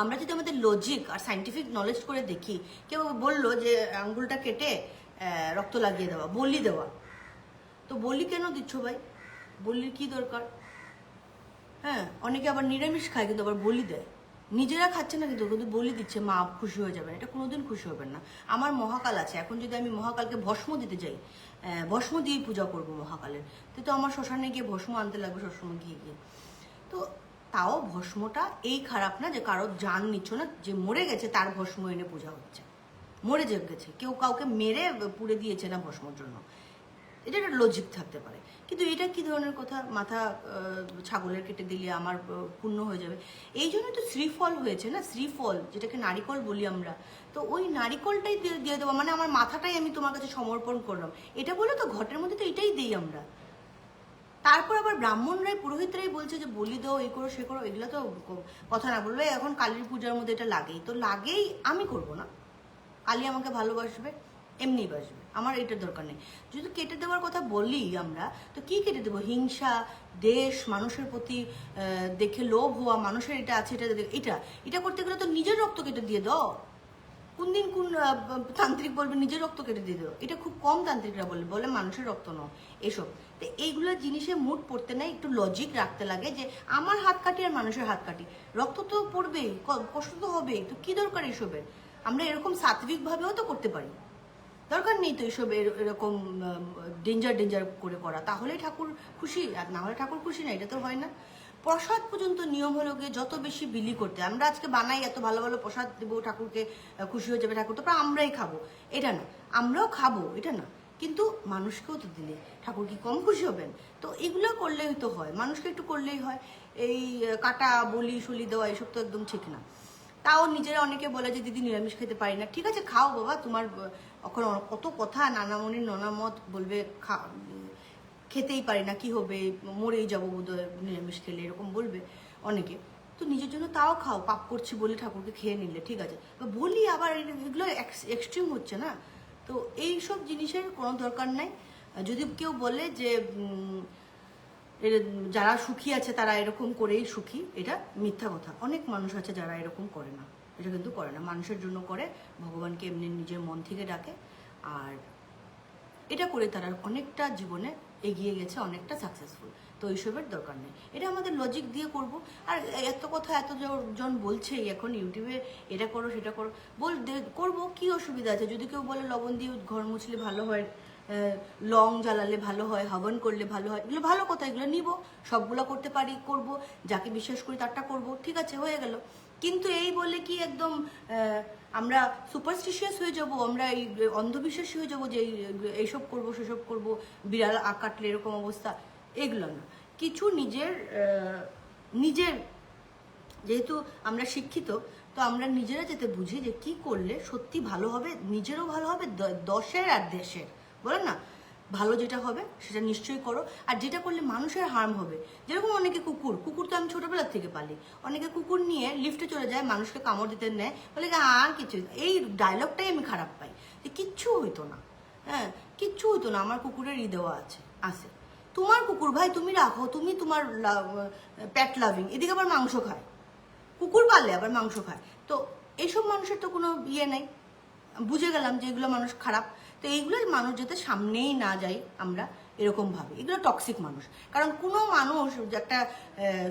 আমরা যদি আমাদের লজিক আর সাইন্টিফিক নলেজ করে দেখি, কেউ বললো যে আঙ্গুলটা কেটে রক্ত লাগিয়ে দেওয়া, বলি দেওয়া, তো বলি কেন দিচ্ছ ভাই? বলির কি দরকার? হ্যাঁ, অনেকে আবার নিরামিষ খায় কিন্তু আবার বলি দেয়, নিজেরা খাচ্ছে না কিন্তু কিন্তু বলি দিচ্ছে, মা খুশি হয়ে যাবেন। এটা কোনোদিন খুশি হবেন না। আমার মহাকাল আছে, এখন যদি আমি মহাকালকে ভস্ম দিতে যাই, ভস্ম দিয়েই পূজা করবো মহাকালের, তো আমার শ্মশানে গিয়ে ভস্ম আনতে লাগবে, শ্মশানে গিয়ে গিয়ে। তো তাও ভস্মটা এই খারাপ না যে কারো জান নিচ্ছ না, যে মরে গেছে তার ভস্ম এনে পূজা হচ্ছে। মরে যে গেছে, কেউ কাউকে মেরে পুড়ে দিয়েছে না ভস্মর জন্য, এটা একটা লজিক থাকতে পারে। কিন্তু এটা কি ধরনের কথা? মাথা ছাগলের কেটে দিলে আমার পূর্ণ হয়ে যাবে, এই জন্য তো শ্রীফল হয়েছে না, শ্রীফল যেটাকে নারিকল বলি আমরা, তো ওই নারিকলটাই দিয়ে দেওয়া, মানে আমার মাথাটাই আমি তোমার কাছে সমর্পণ করলাম, এটা বলে তো ঘটের মধ্যে তো এটাই দিই আমরা। তারপর আবার ব্রাহ্মণরাই, পুরোহিতরাই বলছে যে বলি দাও, এই করো সে করো, এগুলো তো কথা না। বলবে এখন কালীর পূজার মধ্যে এটা লাগেই, তো লাগেই, আমি করব না। কালী আমাকে ভালোবাসবে, এমনিই বাসবে, আমার এটার দরকার নেই। যদি কেটে দেওয়ার কথা বলি আমরা, তো কি কেটে দেবো? হিংসা, দেশ, মানুষের প্রতি দেখে লোভ হওয়া, মানুষের এটা আছে, এটা এটা করতে গেলে তো নিজের রক্ত কেটে দিয়ে দাও। কোন দিন কোন তান্ত্রিক বলবে নিজের রক্ত কেটে দিয়ে দেবো? এটা খুব কম তান্ত্রিকরা বলে মানুষের রক্ত নাও, এসব। তো এইগুলো জিনিসে মুড পড়তে নাই, একটু লজিক রাখতে লাগে যে আমার হাত কাটি আর মানুষের হাত কাটি, রক্ত তো পড়বেই, কষ্ট তো হবেই, তো কি দরকার এসবের? আমরা এরকম সাত্বিকভাবেও তো করতে পারি, দরকার নেই তো এসব এরকম ডেঞ্জার করে করা। তাহলেই ঠাকুর খুশি, আর না হলে ঠাকুর খুশি না, এটা তো হয় না। প্রসাদ পর্যন্ত নিয়ম হলো গিয়ে যত বেশি বিলি করতে, আমরা আজকে বানাই এত ভালো ভালো প্রসাদ দেবো, ঠাকুরকে খুশি হয়ে যাবে ঠাকুর, তারপর আমরাই খাবো, এটা না। আমরাও খাবো, এটা না, কিন্তু মানুষকেও তো দিলে ঠাকুর কি কম খুশি হবেন? তো এগুলো করলেই তো হয়, মানুষকে একটু করলেই হয়। এই কাটা বলি সলি দেওয়া এসব তো একদম ঠিক না। তাও নিজেরা অনেকে বলে যে দিদি নিরামিষ খেতে পারি না, ঠিক আছে খাও বাবা, তোমার এখন কত কথা, নানামণির ননামত বলবে খেতেই পারি না, কি হবে, মরেই যাবো বোধহয় নিরামিষ খেলে, এরকম বলবে অনেকে। তো নিজের জন্য তাও খাও, পাপ করছি বলে ঠাকুরকে খেয়ে নিলে ঠিক আছে, বলি আবার এগুলো এক্সট্রিম হচ্ছে না। তো এই সব জিনিসের কোনো দরকার নাই। যদি কেউ বলে যে যারা সুখী আছে তারা এরকম করেই সুখী, এটা মিথ্যা কথা। অনেক মানুষ আছে যারা এরকম করে না, এটা কিন্তু করে না, মানুষের জন্য করে, ভগবানকে এমনি নিজের মন থেকে ডাকে, আর এটা করে তারা অনেকটা জীবনে এগিয়ে গেছে, অনেকটা সাকসেসফুল। তো এইসবের দরকার নেই, এটা আমাদের লজিক দিয়ে করব। আর এত কথা এত জন বলছেই এখন ইউটিউবে, এটা করো সেটা করো, করবো, কি অসুবিধা আছে? যদি কেউ বলে লবণ দিয়ে ঘর মুছলে ভালো হয়, লং জ্বালালে ভালো হয়, হবন করলে ভালো হয়, এগুলো ভালো কথা, এগুলো নিব, সবগুলো করতে পারি, করব, যাকে বিশ্বাস করি তারটা করব, ঠিক আছে, হয়ে গেল। কিন্তু এই বলে কি একদম আমরা সুপারস্টিশিয়াস হয়ে যাব, আমরা এই অন্ধবিশ্বাসী হয়ে যাব যে এইসব করব সেসব করব, বিড়াল কাটলে এরকম অবস্থা, এগুলো না। কিছু নিজের যেহেতু আমরা শিক্ষিত, তো আমরা নিজেরা যেতে বুঝি যে কি করলে সত্যি ভালো হবে, নিজেরও ভালো হবে, দশের আর দেশের, বলেন না, ভালো যেটা হবে সেটা নিশ্চয়ই করো। আর যেটা করলে মানুষের হার্ম হবে, যেরকম অনেকে কুকুর তো আমি ছোটবেলার থেকে পালি, অনেকে কুকুর নিয়ে লিফটে চলে যায়, মানুষকে কামড় দিতে নেয়, বলে আর কিছু, এই ডায়লগটাই আমি খারাপ পাই, যে কিচ্ছু হইতো না, হ্যাঁ কিচ্ছু হইতো না, আমার কুকুরের দেওয়া আছে। তোমার কুকুর ভাই তুমি রাখো, তুমি তোমার প্যাট লাভিং, এদিকে আবার মাংস খায়, কুকুর পাললে আবার মাংস খায়, তো এইসব মানুষের তো কোনো ইয়ে নেই। বুঝে গেলাম যে এগুলো মানুষ খারাপ, তো এইগুলো মানুষ যাতে সামনেই না যাই আমরা এরকম ভাবে, এগুলো টক্সিক মানুষ। কারণ কোনো মানুষ, একটা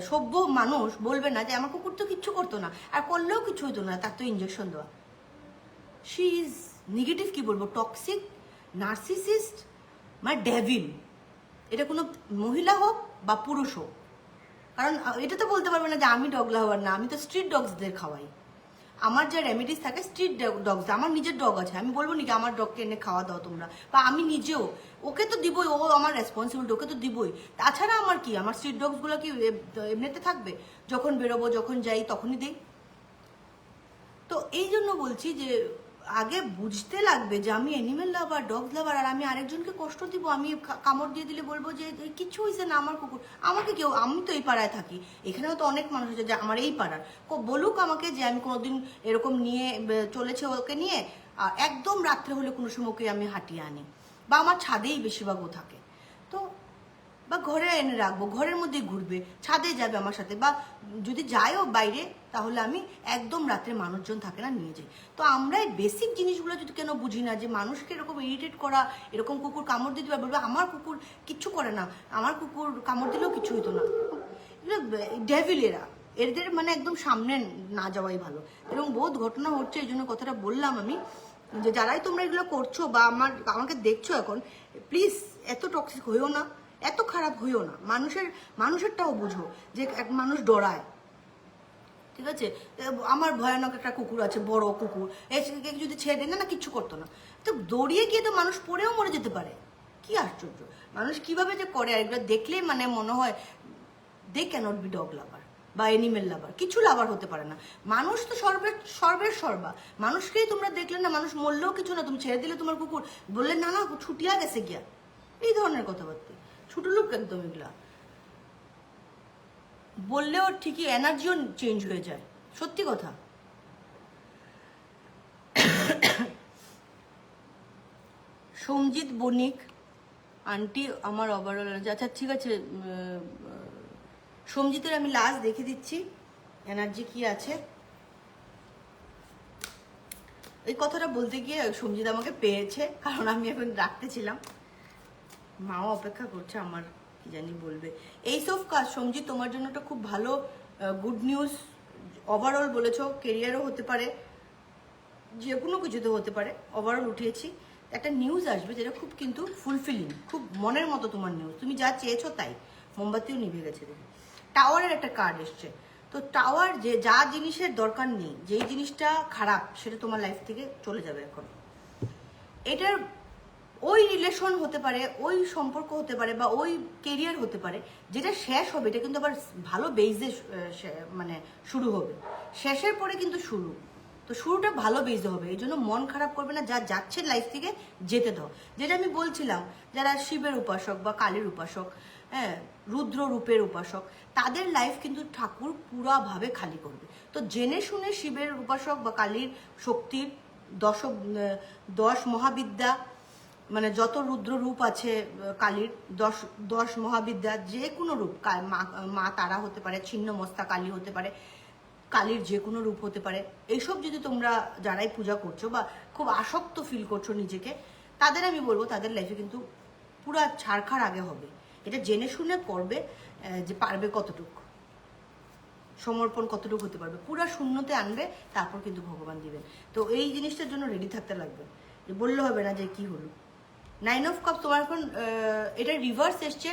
সভ্য মানুষ বলবে না যে আমার কুকুর তো কিচ্ছু করতো না, আর করলেও কিছু হতো না, তার তো ইঞ্জেকশন দেওয়া। শি ইজ নেগেটিভ, কি বলবো, টক্সিক, নার্সিসিস্ট, মানে ডেভিল। এটা কোনো মহিলা হোক বা পুরুষ হোক, কারণ এটা তো বলতে পারবে না যে আমি ডগ লাভার না, আমি তো স্ট্রিট ডগসদের খাওয়াই। আমার যা রেমেডিস থাকে স্ট্রিট ডগস, আমার নিজের ডগ আছে, আমি বলবো নাকি আমার ডগকে এনে খাওয়া দাও তোমরা, বা আমি নিজেও ওকে তো দিবই, ও আমার রেসপন্সিবিলিটি, ওকে তো দিবই। তাছাড়া আমার কি, আমার স্ট্রিট ডগসগুলো কি এমনিতে থাকবে? যখন বেরোবো, যখন যাই তখনই দিই। তো এই জন্য বলছি যে আগে বুঝতে লাগবে যে আমি অ্যানিমেল লাভার, ডগস লাভার, আর আমি আরেকজনকে কষ্ট দিব, আমি কামড় দিয়ে দিলে বলবো যে কিচ্ছু হয়েছে না আমার কুকুর, আমাকে কেউ, আমি তো এই পাড়ায় থাকি, এখানেও তো অনেক মানুষ আছে যে আমার এই পাড়ার, বলুক আমাকে যে আমি কোনোদিন এরকম নিয়ে চলেছে ওকে নিয়ে, একদম রাত্রে হলে কোনো সময় ওকে আমি হাঁটিয়ে আনি, বা আমার ছাদেই বেশিরভাগ ও থাকে, তো বা ঘরে এনে রাখবো, ঘরের মধ্যেই ঘুরবে, ছাদে যাবে আমার সাথে, বা যদি যায়ও বাইরে তাহলে আমি একদম রাত্রে মানুষজন থাকে না নিয়ে যাই। তো আমরা এই বেসিক জিনিসগুলো যদি কেন বুঝি না, যে মানুষকে এরকম ইরিটেট করা, এরকম কুকুর কামড় দিতে পারবে, আমার কুকুর কিচ্ছু করে না, আমার কুকুর কামড় দিলেও কিছু হতো না, ডেভিলেরা, এদের মানে একদম সামনে না যাওয়াই ভালো। এবং বহুত ঘটনা হচ্ছে, এই জন্য কথাটা বললাম আমি, যে যারাই তোমরা এগুলো করছো বা আমাকে দেখছো এখন, প্লিজ এত টক্সিক হইও না, এত খারাপ হইও না, মানুষেরটাও বুঝো যে এক মানুষ ডরায়, ঠিক আছে? আমার ভয়ানক একটা কুকুর আছে, বড় কুকুর, যদি ছেড়ে দেয় না কিচ্ছু করতো না, তো দৌড়িয়ে গিয়ে তো মানুষ পড়েও মরে যেতে পারে, কি আশ্চর্য মানুষ কিভাবে যে করে। আর এগুলো দেখলেই মানে মনে হয় দে ক্যানট বি ডগ লাভার বা এনিমেল লাভার, কিছু লাভার হতে পারে না। মানুষ তো সর্বের সর্বা, মানুষকেই তোমরা দেখলে না, মানুষ মরলেও কিছু না, তুমি ছেড়ে দিলে তোমার কুকুর, বললে না না ছুটিয়া গেছে গিয়া, এই ধরনের কথাবার্তা, ছোট লোক একদম এগুলা বললেও ঠিকই এনার্জিও চেঞ্জ হয়ে যায়, সত্যি কথা। সঞ্জিত বণিক আন্টি আমার ওভারঅল, আচ্ছা ঠিক আছে, সঞ্জিতের আমি লাস্ট দেখে দিচ্ছি এনার্জি কি আছে। এই কথাটা বলতে গিয়ে সঞ্জিত আমাকে পেয়েছে, কারণ আমি এখন রাখতেছিলাম, মাও অপেক্ষা করছে আমার, কি জানি বলবে। এইসব কাজ সঞ্জিত তোমার জন্য একটা খুব ভালো গুড নিউজ, ওভারঅল বলেছো, কেরিয়ারও হতে পারে, যে কোনো কিছুতে হতে পারে, ওভারঅল উঠিয়েছি, একটা নিউজ আসবে যেটা খুব কিন্তু ফুলফিলিং, খুব মনের মতো তোমার নিউজ, তুমি যা চেয়েছো তাই। মোমবাতিও নিভে গেছে দেখে, টাওয়ারের একটা কার্ড এসছে, তো টাওয়ার, যে যা জিনিসের দরকার নেই, যেই জিনিসটা খারাপ সেটা তোমার লাইফ থেকে চলে যাবে এখন। এটার ওই রিলেশন হতে পারে, ওই সম্পর্ক হতে পারে, বা ওই কেরিয়ার হতে পারে, যেটা শেষ হবে, এটা কিন্তু আবার ভালো বেইজে মানে শুরু হবে, শেষের পরে কিন্তু শুরু। তো তো শুরুটা ভালো বেজে হবে, এই জন্য মন খারাপ করবে না, যা যাচ্ছে লাইফ থেকে যেতে দাও। যেটা আমি বলছিলাম, যারা শিবের উপাসক বা কালীর উপাসক, হ্যাঁ, রুদ্র রূপের উপাসক, তাদের লাইফ কিন্তু ঠাকুর পুরাভাবে খালি করবে। তো জেনে শুনে শিবের উপাসক বা কালীর শক্তির দশ মহাবিদ্যা, মানে যত রুদ্র রূপ আছে কালীর, দশ মহাবিদ্যা, যে কোনো রূপ, মা তারা হতে পারে, ছিন্ন মস্তা কালী হতে পারে, কালীর যে কোনো রূপ হতে পারে, এইসব যদি তোমরা যারাই পূজা করছো বা খুব আসক্ত ফিল করছো নিজেকে, তাদের আমি বলবো তাদের লাইফে কিন্তু পুরা ছাড়খাড় আগে হবে। এটা জেনে শুনে করবে, যে পারবে কতটুকু, সমর্পণ কতটুকু হতে পারবে, পুরা শূন্যতে আনবে, তারপর কিন্তু ভগবান দিবেন। তো এই জিনিসটার জন্য রেডি থাকতে লাগবে, যে বললে হবে না যে কি হলো। 9 অফ কাপ তোমার এখন এটা রিভার্স এসছে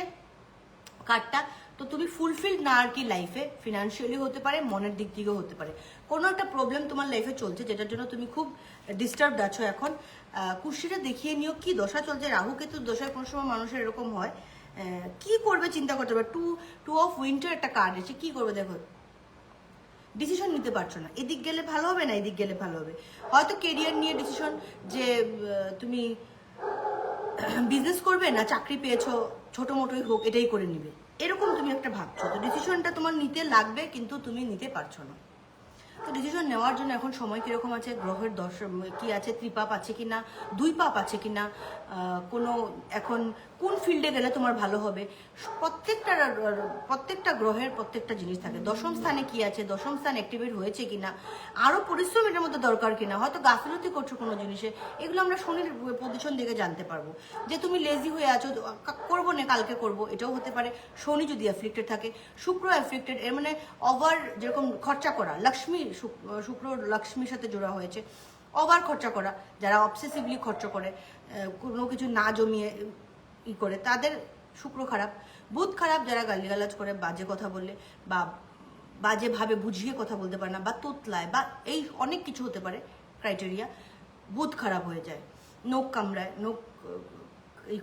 কার্ডটা, তো তুমি ফুলফিল না আর কি লাইফে, ফিনান্সিয়ালি হতে পারে, মনের দিক থেকেও হতে পারে, কোনো একটা প্রবলেম তোমার লাইফে চলছে যেটার জন্য তুমি খুব ডিস্টার্বড আছো এখন। কুর্সিটা দেখিয়ে নিও কি দশা চলছে, রাহু কেতু দশায় কোনো সময় মানুষের এরকম হয়, কি করবে চিন্তা করতে পারবে। টু অফ উইন্টার একটা কার্ড এসে, কি করবে দেখো, ডিসিশন নিতে পারছো না, এদিক গেলে ভালো হবে না এদিক গেলে ভালো হবে, হয়তো কেরিয়ার নিয়ে ডিসিশন, যে তুমি বিজনেস করবে না চাকরি পেয়েছো, ছোট মোটোই হোক এটাই করে নিবে, এরকম তুমি একটা ভাবছো। তো ডিসিশনটা তোমার নিতে লাগবে, কিন্তু তুমি নিতে পারছো না। তো ডিসিশন নেওয়ার জন্য এখন সময় কীরকম আছে, গ্রহের কি আছে, ত্রিপাপ আছে কি না, দুই পাপ আছে কি না, কোনো এখন কোন ফিল্ডে গেলে তোমার ভালো হবে, প্রত্যেকটা গ্রহের প্রত্যেকটা জিনিস থাকে। দশম স্থানে কি আছে, দশম স্থান অ্যাক্টিভেট হয়েছে কিনা, আরও পরিশ্রম এটার মধ্যে দরকার কিনা, হয়তো গাফিলতি করছো কোনো জিনিসে, এগুলো আমরা শনির পজিশন দেখে জানতে পারবো। যে তুমি লেজি হয়ে আছো, করবো না কালকে করবো, এটাও হতে পারে। শনি যদি অ্যাফ্লিক্টেড থাকে, শুক্র অ্যাফ্লিক্টেড, এর মানে ওভার যেরকম খরচা করা, শুক্র লক্ষ্মীর সাথে জোড়া হয়েছে, ওভার খরচা করা, যারা অবসেসিভলি খরচা করে, কোনো কিছু না জমিয়ে করে, তাদের শুক্র খারাপ। বুধ খারাপ, যারা গালিগালাজ করে, বাজে কথা বললে বা বাজেভাবে বুঝিয়ে কথা বলতে পারে না, বা তোতলায়, বা এই অনেক কিছু হতে পারে ক্রাইটেরিয়া, বুধ খারাপ হয়ে যায়। নখ কামড়ায়, নখ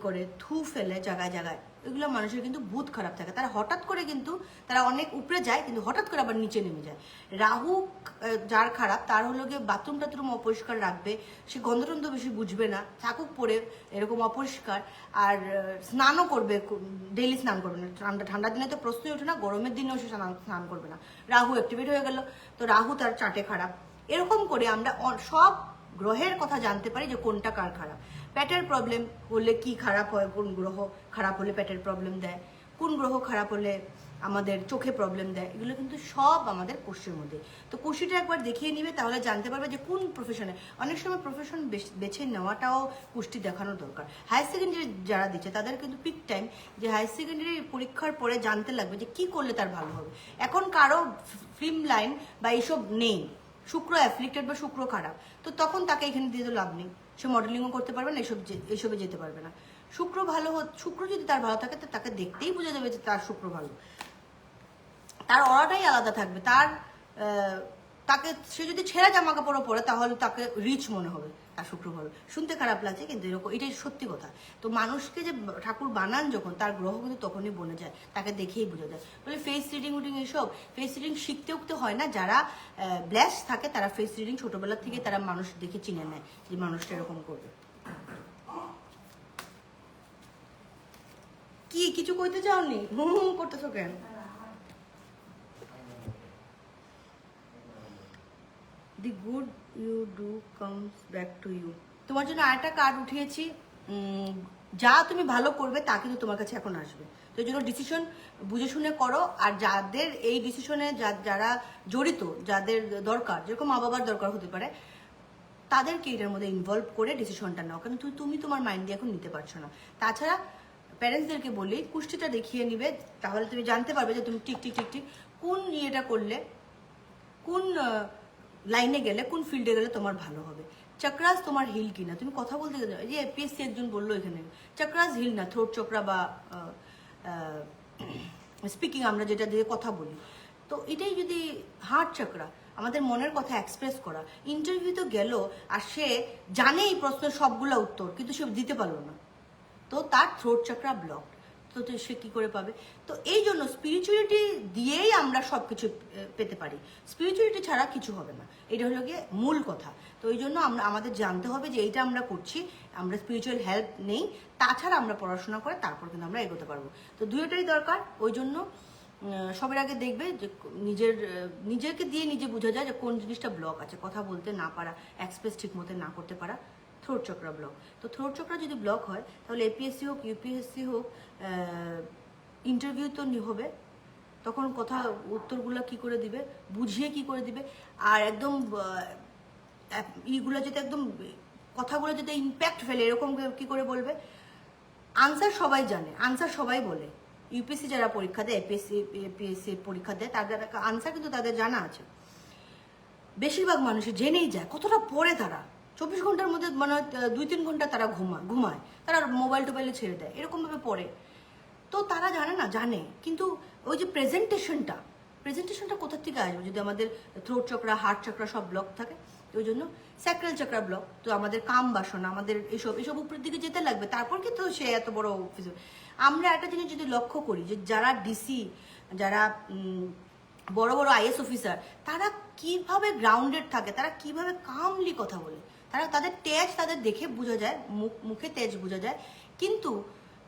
করে, থু ফেলে জায়গায় জায়গায়, এগুলো মানুষের কিন্তু বুধ খারাপ থাকে। তারা হঠাৎ করে কিন্তু তারা অনেক উপরে যায়, কিন্তু হঠাৎ করে আবার নিচে নেমে যায়। রাহু যার খারাপ, তার হলো গিয়ে বাথরুম টাথরুম অপরিষ্কার রাখবে, সে গন্ধটন্ধ বেশি বুঝবে না, থাকুক পরে এরকম অপরিষ্কার, আর স্নানও করবে, ডেইলি স্নান করবে না। ঠান্ডার দিনে তো প্রশ্নই ওঠে না, গরমের দিনেও সে স্নান করবে না। রাহু অ্যাক্টিভেট হয়ে গেল, তো রাহু তার চার্টে খারাপ। এরকম করে আমরা সব গ্রহের কথা জানতে পারি যে কোনটা কার খারাপ। পেটের প্রবলেম হলে কি খারাপ হয়, কোন গ্রহ খারাপ হলে পেটের প্রবলেম দেয়, কোন গ্রহ খারাপ হলে আমাদের চোখে প্রবলেম দেয়, এগুলো কিন্তু সব আমাদের কোষের মধ্যে। তো কোষিটা একবার দেখিয়ে নিবে, তাহলে জানতে পারবে যে কোন প্রফেশনে। অনেক সময় প্রফেশন বেছে নেওয়াটাও কুষ্টি দেখানোর দরকার। হায়ার সেকেন্ডারি যারা দিচ্ছে তাদের কিন্তু পিক টাইম, যে হায়ার সেকেন্ডারি পরীক্ষার পরে জানতে লাগবে যে কি করলে তার ভালো হবে। এখন কারো ফিল্ম লাইন বা এইসব নেই, শুক্র অ্যাফ্লিক্টেড বা শুক্র খারাপ, তো তখন তাকে এখানে দিয়ে তো লাভ নেই, সে মডেলিংও করতে পারবে না, এইসবে যেতে পারবে না। শুক্র যদি তার ভালো থাকে, তো তাকে দেখতেই বোঝা যাবে যে তার শুক্র ভালো, তার অরাটাই আলাদা থাকবে, তাকে সে যদি ছেঁড়া জামা কাপড়ও পরে, তাহলে তাকে রিচ মনে হবে, তার শুক্র ভালো। শুনতে খারাপ লাগছে, কিন্তু এরকম এটাই সত্যি কথা। তো মানুষকে যে ঠাকুর বানান যখন, তার গ্রহ কিন্তু তখনই বনে যায়, তাকে দেখেই বোঝা যায়। বলে ফেস রিডিং এইসব ফেস রিডিং শিখতে উঠতে হয় না, যারা ব্লেস থাকে তারা ফেস রিডিং ছোটবেলা থেকে তারা মানুষ দেখে চিনে নেয় যে মানুষটা এরকম করবে। কি কিছু কইতে চাওনি, হুম করতেছো কেন? The good you do comes back to you. তোমার জন্য আরেকটা কার্ড উঠিয়েছি, যা তুমি ভালো করবে তা কিন্তু তোমার কাছে এখন আসবে। তো এই জন্য ডিসিশন বুঝে শুনে করো, আর যাদের এই ডিসিশনে যারা জড়িত, যাদের দরকার, যেরকম মা বাবার দরকার হতে পারে, তাদেরকে এটার মধ্যে ইনভলভ করে ডিসিশনটা নাও, কারণ তুমি তোমার মাইন্ড দিয়ে এখন নিতে পারছো না। তাছাড়া প্যারেন্টসদেরকে বলি কুষ্টিটা দেখিয়ে নিবে, তাহলে তুমি জানতে পারবে যে তুমি ঠিক ঠিক ঠিক ঠিক কোন ইয়েটা করলে, কোন লাইনে গেলে, কোন ফিল্ডে গেলে তোমার ভালো হবে। চক্রাস তোমার হিল কিনা, তুমি কথা বলতে গেলে, যে এপিএসসি একজন বললো এখানে চক্রাস হিল না, থ্রোট চক্রা বা স্পিকিং আমরা যেটা দিয়ে কথা বলি, তো এটাই যদি হার্ট চক্রা, আমাদের মনের কথা এক্সপ্রেস করা। ইন্টারভিউ তো গেল, আর সে জানে এই প্রশ্নের সবগুলো উত্তর, কিন্তু সে দিতে পারলো না, তো তার থ্রোট চক্রা ব্লক। তো সে কী করে পাবে? তো এই জন্য স্পিরিচুয়ালিটি দিয়েই আমরা সব কিছু পেতে পারি, স্পিরিচুয়ালিটি ছাড়া কিছু হবে না, এটা হলো গিয়ে মূল কথা। তো এই জন্য আমাদের জানতে হবে যে এইটা আমরা করছি, আমরা স্পিরিচুয়াল হেল্প নেই, তাছাড়া আমরা পড়াশোনা করে তারপর কিন্তু আমরা এগোতে পারবো। তো দুইটাই দরকার। ওই জন্য সবার আগে দেখবে যে নিজেকে দিয়ে নিজে বোঝা যায় যে কোন জিনিসটা ব্লক আছে, কথা বলতে না পারা, এক্সপ্রেস ঠিক মতো না করতে পারা, থ্রোট চক্রা ব্লক। তো থ্রোট চক্রা যদি ব্লক হয় তাহলে এপিএসসি হোক, ইউপিএসসি হোক, ইন্টারভিউ তো হবে, তখন কথা উত্তরগুলো কি করে দিবে, বুঝিয়ে কি করে দিবে, আর একদম ইগুলো যদি একদম কথাগুলো যদি ইম্প্যাক্ট ফেলে এরকম কি করে বলবে। আনসার সবাই জানে, আনসার সবাই বলে, ইউপিএসসি যারা পরীক্ষা দেয়, এপিএসসি পরীক্ষা দেয়, তাদের আনসার কিন্তু তাদের জানা আছে। বেশিরভাগ মানুষই জেনেই যায়, কতটা পড়ে তারা 24 ঘন্টার মধ্যে মানে 2-3 ঘন্টা তারা ঘুমায়, তারা মোবাইল টোবাইলে ছেড়ে দেয়, এরকমভাবে পড়ে। তো তারা জানে না, জানে, কিন্তু ওই যে প্রেজেন্টেশনটা কোথা থেকে আসবে যদি আমাদের থ্রোট চক্রা, হার্ট চক্রা সব ব্লক থাকে? ওই জন্য স্যাক্রাল চক্রা ব্লক। তো আমাদের কাম বাসনা, আমাদের এসব উপরের দিকে যেতে লাগবে, তারপর কিন্তু সে এত বড় অফিস। আমরা একটা জিনিস যদি লক্ষ্য করি যে যারা ডিসি, যারা বড় বড় আইএস অফিসার, তারা কিভাবে গ্রাউন্ডেড থাকে, তারা কিভাবে কামলি কথা বলে, তাদের তেজ তাদের দেখে বোঝা যায়, মুখে তেজ বোঝা যায়, কিন্তু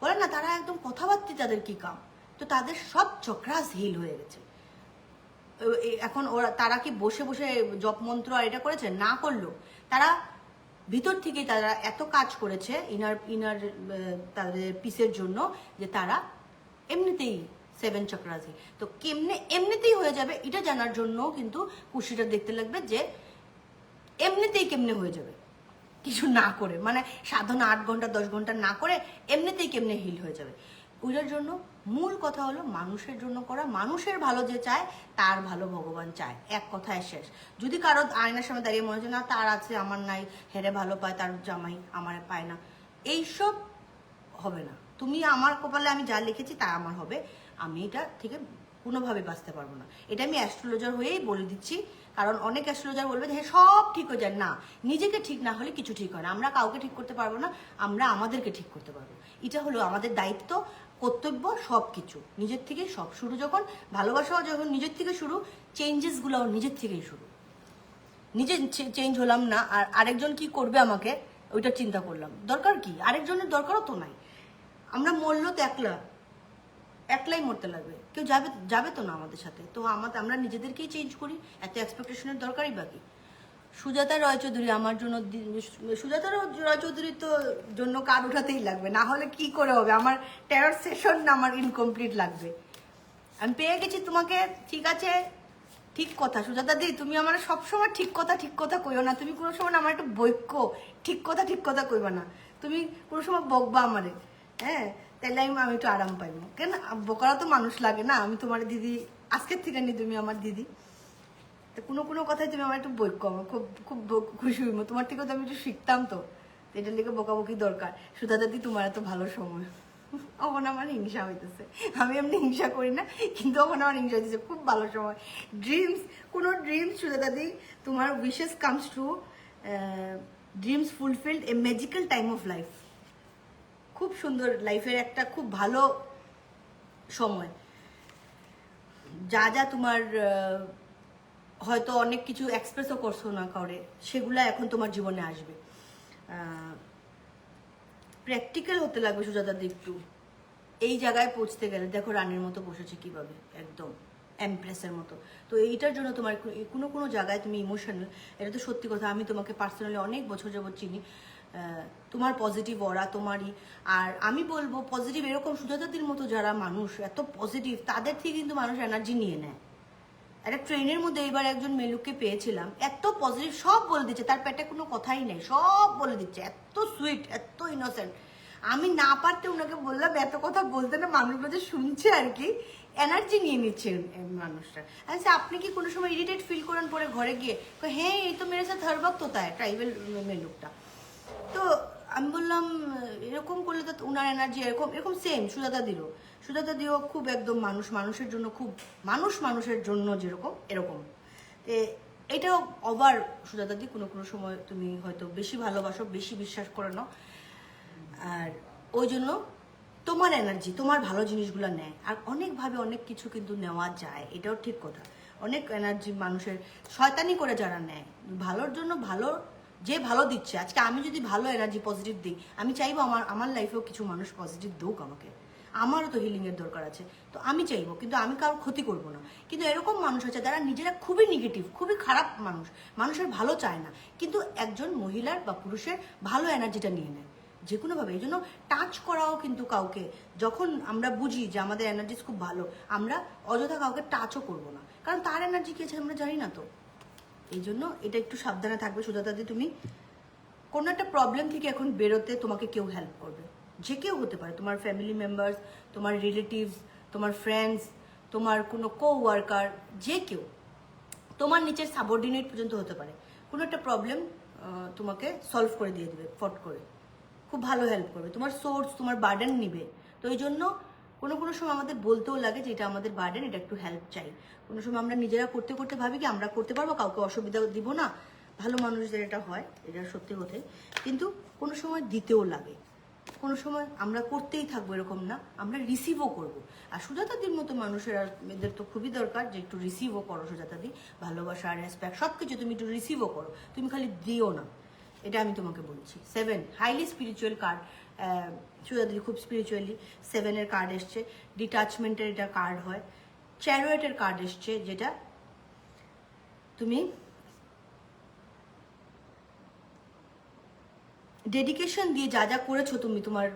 বলে না তারা একদম কথাবার্তা তাদের কি কাম। তো তাদের সব চক্রাস হিল হয়ে গেছে। এখন তারা কি বসে বসে জপ মন্ত্র আর এটা করেছে? না করলো, তারা ভিতর থেকেই তারা এত কাজ করেছে ইনার তাদের পিসের জন্য যে তারা এমনিতেই 7 চক্রাসী। তো এমনিতেই হয়ে যাবে এটা জানার জন্য কিন্তু কুশিটা দেখতে লাগবে যে এমনিতেই কেমনে হয়ে যাবে, কিছু না করে, মানে সাধনা 8 ঘন্টা 10 ঘন্টা না করে এমনিতেই কেমনে হিল হয়ে যাবে। ওইটার জন্য মূল কথা হলো মানুষের জন্য করা, মানুষের ভালো যে চায় তার ভালো ভগবান চায়, এক কথায় শেষ। যদি কারো আয়নার সামনে দাঁড়িয়ে মনে হচ্ছে না তার আছে আমার নাই, হেরে ভালো পায়, তার জামাই আমারে পায় না, এইসব হবে না। তুমি আমার কপালে আমি যা লিখেছি তা আমার হবে, আমি এটা থেকে কোনোভাবে বাঁচতে পারবো না। এটা আমি অ্যাস্ট্রোলজার হয়েই বলে দিচ্ছি, কারণ অনেক অ্যাস্ট্রোলজার বলবে যে হ্যাঁ সব ঠিক হয়ে যায়, না, নিজেকে ঠিক না হলে কিছু ঠিক হয় না। আমরা কাউকে ঠিক করতে পারবো না, আমরা আমাদেরকে ঠিক করতে পারবো। এটা হলো আমাদের দায়িত্ব, কর্তব্য, সব কিছু নিজের থেকেই সব শুরু। যখন ভালোবাসাও যখন নিজের থেকে শুরু, চেঞ্জেসগুলোও নিজের থেকেই শুরু। নিজে চেঞ্জ হলাম না আর আরেকজন কি করবে আমাকে ওইটা চিন্তা করলাম, দরকার কি? আরেকজনের দরকারও তো নাই। আমরা মরলো তো একলাই মরতে লাগবে, কেউ যাবে তো না আমাদের সাথে। তো আমরা নিজেদেরকেই চেঞ্জ করি, এত এক্সপেকটেশনের দরকারই বাকি। সুজাতা রায়চৌধুরী আমার জন্য, সুজাতা রায়চৌধুরীর তো জন্য কার্ড উঠাতেই লাগবে, না হলে কি করে হবে? আমার টেরর সেশন আমার ইনকমপ্লিট লাগবে। আমি পেয়ে গেছি তোমাকে, ঠিক আছে, ঠিক কথা। সুজাতা দি, তুমি আমার সবসময় ঠিক কথা কইও না, তুমি কোনো সময় আমার একটু বৈক্য, ঠিক কথা কইবা না, তুমি কোনো সময় বকবা আমারে, হ্যাঁ, তাহলে আমি একটু আরাম পাইব। কেন বোকারা তো মানুষ লাগে না? আমি তোমার দিদি, আজকের থেকে নি তুমি আমার দিদি, তো কোনো কথায় তুমি আমার একটু বৈক্য, আমার খুব খুব খুশি হইব, তোমার থেকেও তো আমি একটু শিখতাম। তো এটার লিগে বকাবকি দরকার। সুজাতা দি, তোমার এত ভালো সময়, এখন আমার হিংসা হইতেছে। আমি এমনি হিংসা করি না, কিন্তু এখন আমার হিংসা হইতেছে, খুব ভালো সময়। কোনো ড্রিমস সুজাতা দি, তোমার wishes comes true, dreams fulfilled, A magical time of life. খুব সুন্দর লাইফের একটা খুব ভালো সময়। যা তোমার হয়তো অনেক কিছু এক্সপ্রেসও করছো না করে, সেগুলো এখন তোমার জীবনে আসবে। প্র্যাকটিক্যাল হতে লাগবে সুজাতা দি একটু। এই জায়গায় পৌঁছতে গেলে দেখো রানীর মতো বসেছে কিভাবে, একদম এমপ্রেসের মতো। তো এইটার জন্য তোমার কোনো জায়গায় তুমি ইমোশনাল, এটা তো সত্যি কথা। আমি তোমাকে পার্সোনালি অনেক বছর যাবত চিনি, তোমার পজিটিভ অরা তোমারই। আর আমি বলবো পজিটিভ এরকম সুজাতাদির মতো যারা মানুষ এত পজিটিভ, তাদের থেকে কিন্তু মানুষ এনার্জি নিয়ে নেয়। একটা ট্রেনের মধ্যে এবার একজন মেলুককে পেয়েছিলাম, এত পজিটিভ, সব বলে দিচ্ছে, তার পেটে কোনো কথাই নেই, সব বলে দিচ্ছে, এত সুইট, এত ইনোসেন্ট। আমি না পারতে ওনাকে বললাম এত কথা বলতে না, মানুষগুলো যে শুনছে আর কি, এনার্জি নিয়ে নিচ্ছে মানুষটা। আচ্ছা, আপনি কি কোনো সময় ইরিটেট ফিল করেন পরে ঘরে গিয়ে? হ্যাঁ, এই তো মেরে সাথে হর বক্ত তাই ট্রাইবেল মেলুকটা। তো আমি বললাম এরকম করলে তো উনার এনার্জি এরকম সেম সুজাতা দিও খুব একদম মানুষের জন্য, খুব মানুষের জন্য যেরকম এরকম। এটাও ওভার সুজাতা দি, কোনো সময় তুমি হয়তো বেশি ভালোবাসো, বেশি বিশ্বাস করে নাও, আর ওই জন্য তোমার এনার্জি, তোমার ভালো জিনিসগুলো নেয়। আর অনেকভাবে অনেক কিছু কিন্তু নেওয়া যায়, এটাও ঠিক কথা। অনেক এনার্জি মানুষের শয়তানি করে যারা নেয়, ভালোর জন্য ভালো, যে ভালো দিচ্ছে। আজকে আমি যদি ভালো এনার্জি পজিটিভ দিই, আমি চাইবো আমার লাইফেও কিছু মানুষ পজিটিভ দৌক আমাকে। আমারও তো হিলিংয়ের দরকার আছে, তো আমি চাইবো, কিন্তু আমি কারোর ক্ষতি করব না। কিন্তু এরকম মানুষ আছে যারা নিজেরা খুবই নেগেটিভ, খুবই খারাপ মানুষ, মানুষের ভালো চায় না, কিন্তু একজন মহিলার বা পুরুষের ভালো এনার্জিটা নিয়ে নেয় যে কোনোভাবে। এই জন্য টাচ করাও কিন্তু কাউকে, যখন আমরা বুঝি যে আমাদের এনার্জিস খুব ভালো, আমরা অযথা কাউকে টাচও করবো না, কারণ তার এনার্জি কি আছে আমরা জানি না তো। এই জন্য এটা একটু সাবধানে থাকবে সুজাতাদি। তুমি কোনো একটা প্রবলেম থেকে এখন বেরোতে তোমাকে কেউ হেল্প করবে, যে কেউ হতে পারে, তোমার ফ্যামিলি মেম্বার্স, তোমার রিলেটিভস, তোমার ফ্রেন্ডস, তোমার কোনো কো-ওয়ার্কার, যে কেউ, তোমার নিচের সাবঅর্ডিনেট পর্যন্ত হতে পারে। কোনো একটা প্রবলেম তোমাকে সলভ করে দিয়ে দেবে ফট করে, খুব ভালো হেল্প করবে, তোমার সোর্স, তোমার বার্ডেন নিবে। তো এই জন্য কোনো কোনো সময় আমাদের বলতেও লাগে যে এটা আমাদের বার্ডেন, এটা একটু হেল্প চাই। কোনো সময় আমরা নিজেরা করতে করতে ভাবি কি আমরা করতে পারবো, কাউকে অসুবিধা দিব না। ভালো মানুষদের এটা হয়, এটা সত্যি কথাই। কিন্তু কোনো সময় দিতেও লাগে, কোনো সময় আমরা করতেই থাকবো এরকম না, আমরা রিসিভও করব। আর সুজাতাদির মতো মানুষের আর এদের তো খুবই দরকার যে একটু রিসিভও করো। সুজাতাদি ভালোবাসা, রেসপেক্ট সব কিছু তুমি একটু রিসিভও করো, তুমি খালি দিও না, এটা আমি তোমাকে বলছি। 7 হাইলি স্পিরিচুয়াল কার্ড, সুজাতাদি খুব স্পিরিচুয়ালি। 7-এর কার্ড এসছে, ডিটাচমেন্টের এটা কার্ড হয়। চ্যারিয়টের কার্ড এসছে, যেটা তুমি ডেডিকেশন দিয়ে যা যা করেছো তুমি, তোমার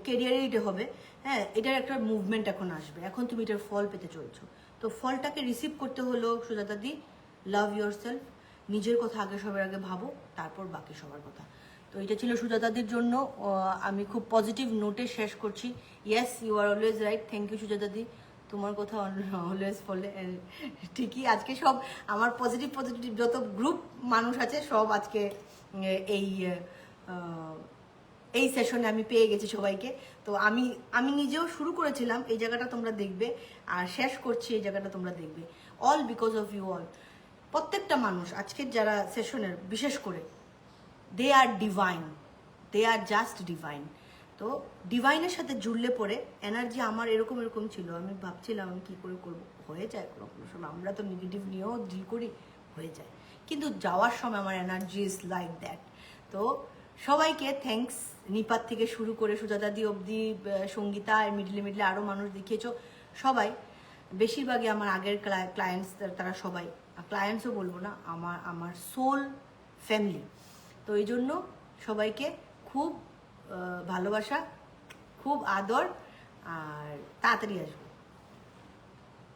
কেরিয়ারে এটা হবে। হ্যাঁ, এটার একটা মুভমেন্ট এখন আসবে, এখন তুমি এটার ফল পেতে চলছো। তো ফলটাকে রিসিভ করতে হলো সুজাতা দি, লাভ ইয়োর সেলফ, নিজের কথা আগে সবার আগে ভাবো, তারপর বাকি সবার কথা। তো এটা ছিল সুজাতাদির জন্য। আমি খুব পজিটিভ নোটে শেষ করছি। Yes, you are always right. Thank you সুজাতাদি, তোমার কথা অলওয়েজ ফলে। ঠিকই, আজকে সব আমার পজিটিভ পজিটিভ যত গ্রুপ মানুষ আছে সব আজকে এই এই সেশনে আমি পেয়ে গেছি সবাইকে। তো আমি আমি নিজেও শুরু করেছিলাম, এই জায়গাটা তোমরা দেখবে, আর শেষ করছি এই জায়গাটা তোমরা দেখবে। All because of you all. প্রত্যেকটা মানুষ আজকের যারা সেশনের, বিশেষ করে they are divine, they are just divine. তো ডিভাইনের সাথে জুড়লে পরে এনার্জি আমার এরকম এরকম ছিল, আমি ভাবছিলাম আমি কী করে করবো, হয়ে যায় কোনো কোনো সময়। আমরা তো নেগেটিভ নিয়েও ডিল করি, হয়ে যায়, কিন্তু যাওয়ার সময় আমার এনার্জি ইজ লাইক দ্যাট। তো সবাইকে থ্যাঙ্কস, নিপাত থেকে শুরু করে সুজাতাদি অবধি, সঙ্গীতা, মিডলে মিডলে আরও মানুষ দেখিয়েছো সবাই। বেশিরভাগই আমার আগের ক্লায়েন্টস, তারা সবাই, ক্লায়েন্টসও বলবো না, আমার সোল ফ্যামিলি। তো এই জন্য সবাইকে খুব ভালোবাসা, খুব আদর, আর তাড়াতাড়ি আসবো।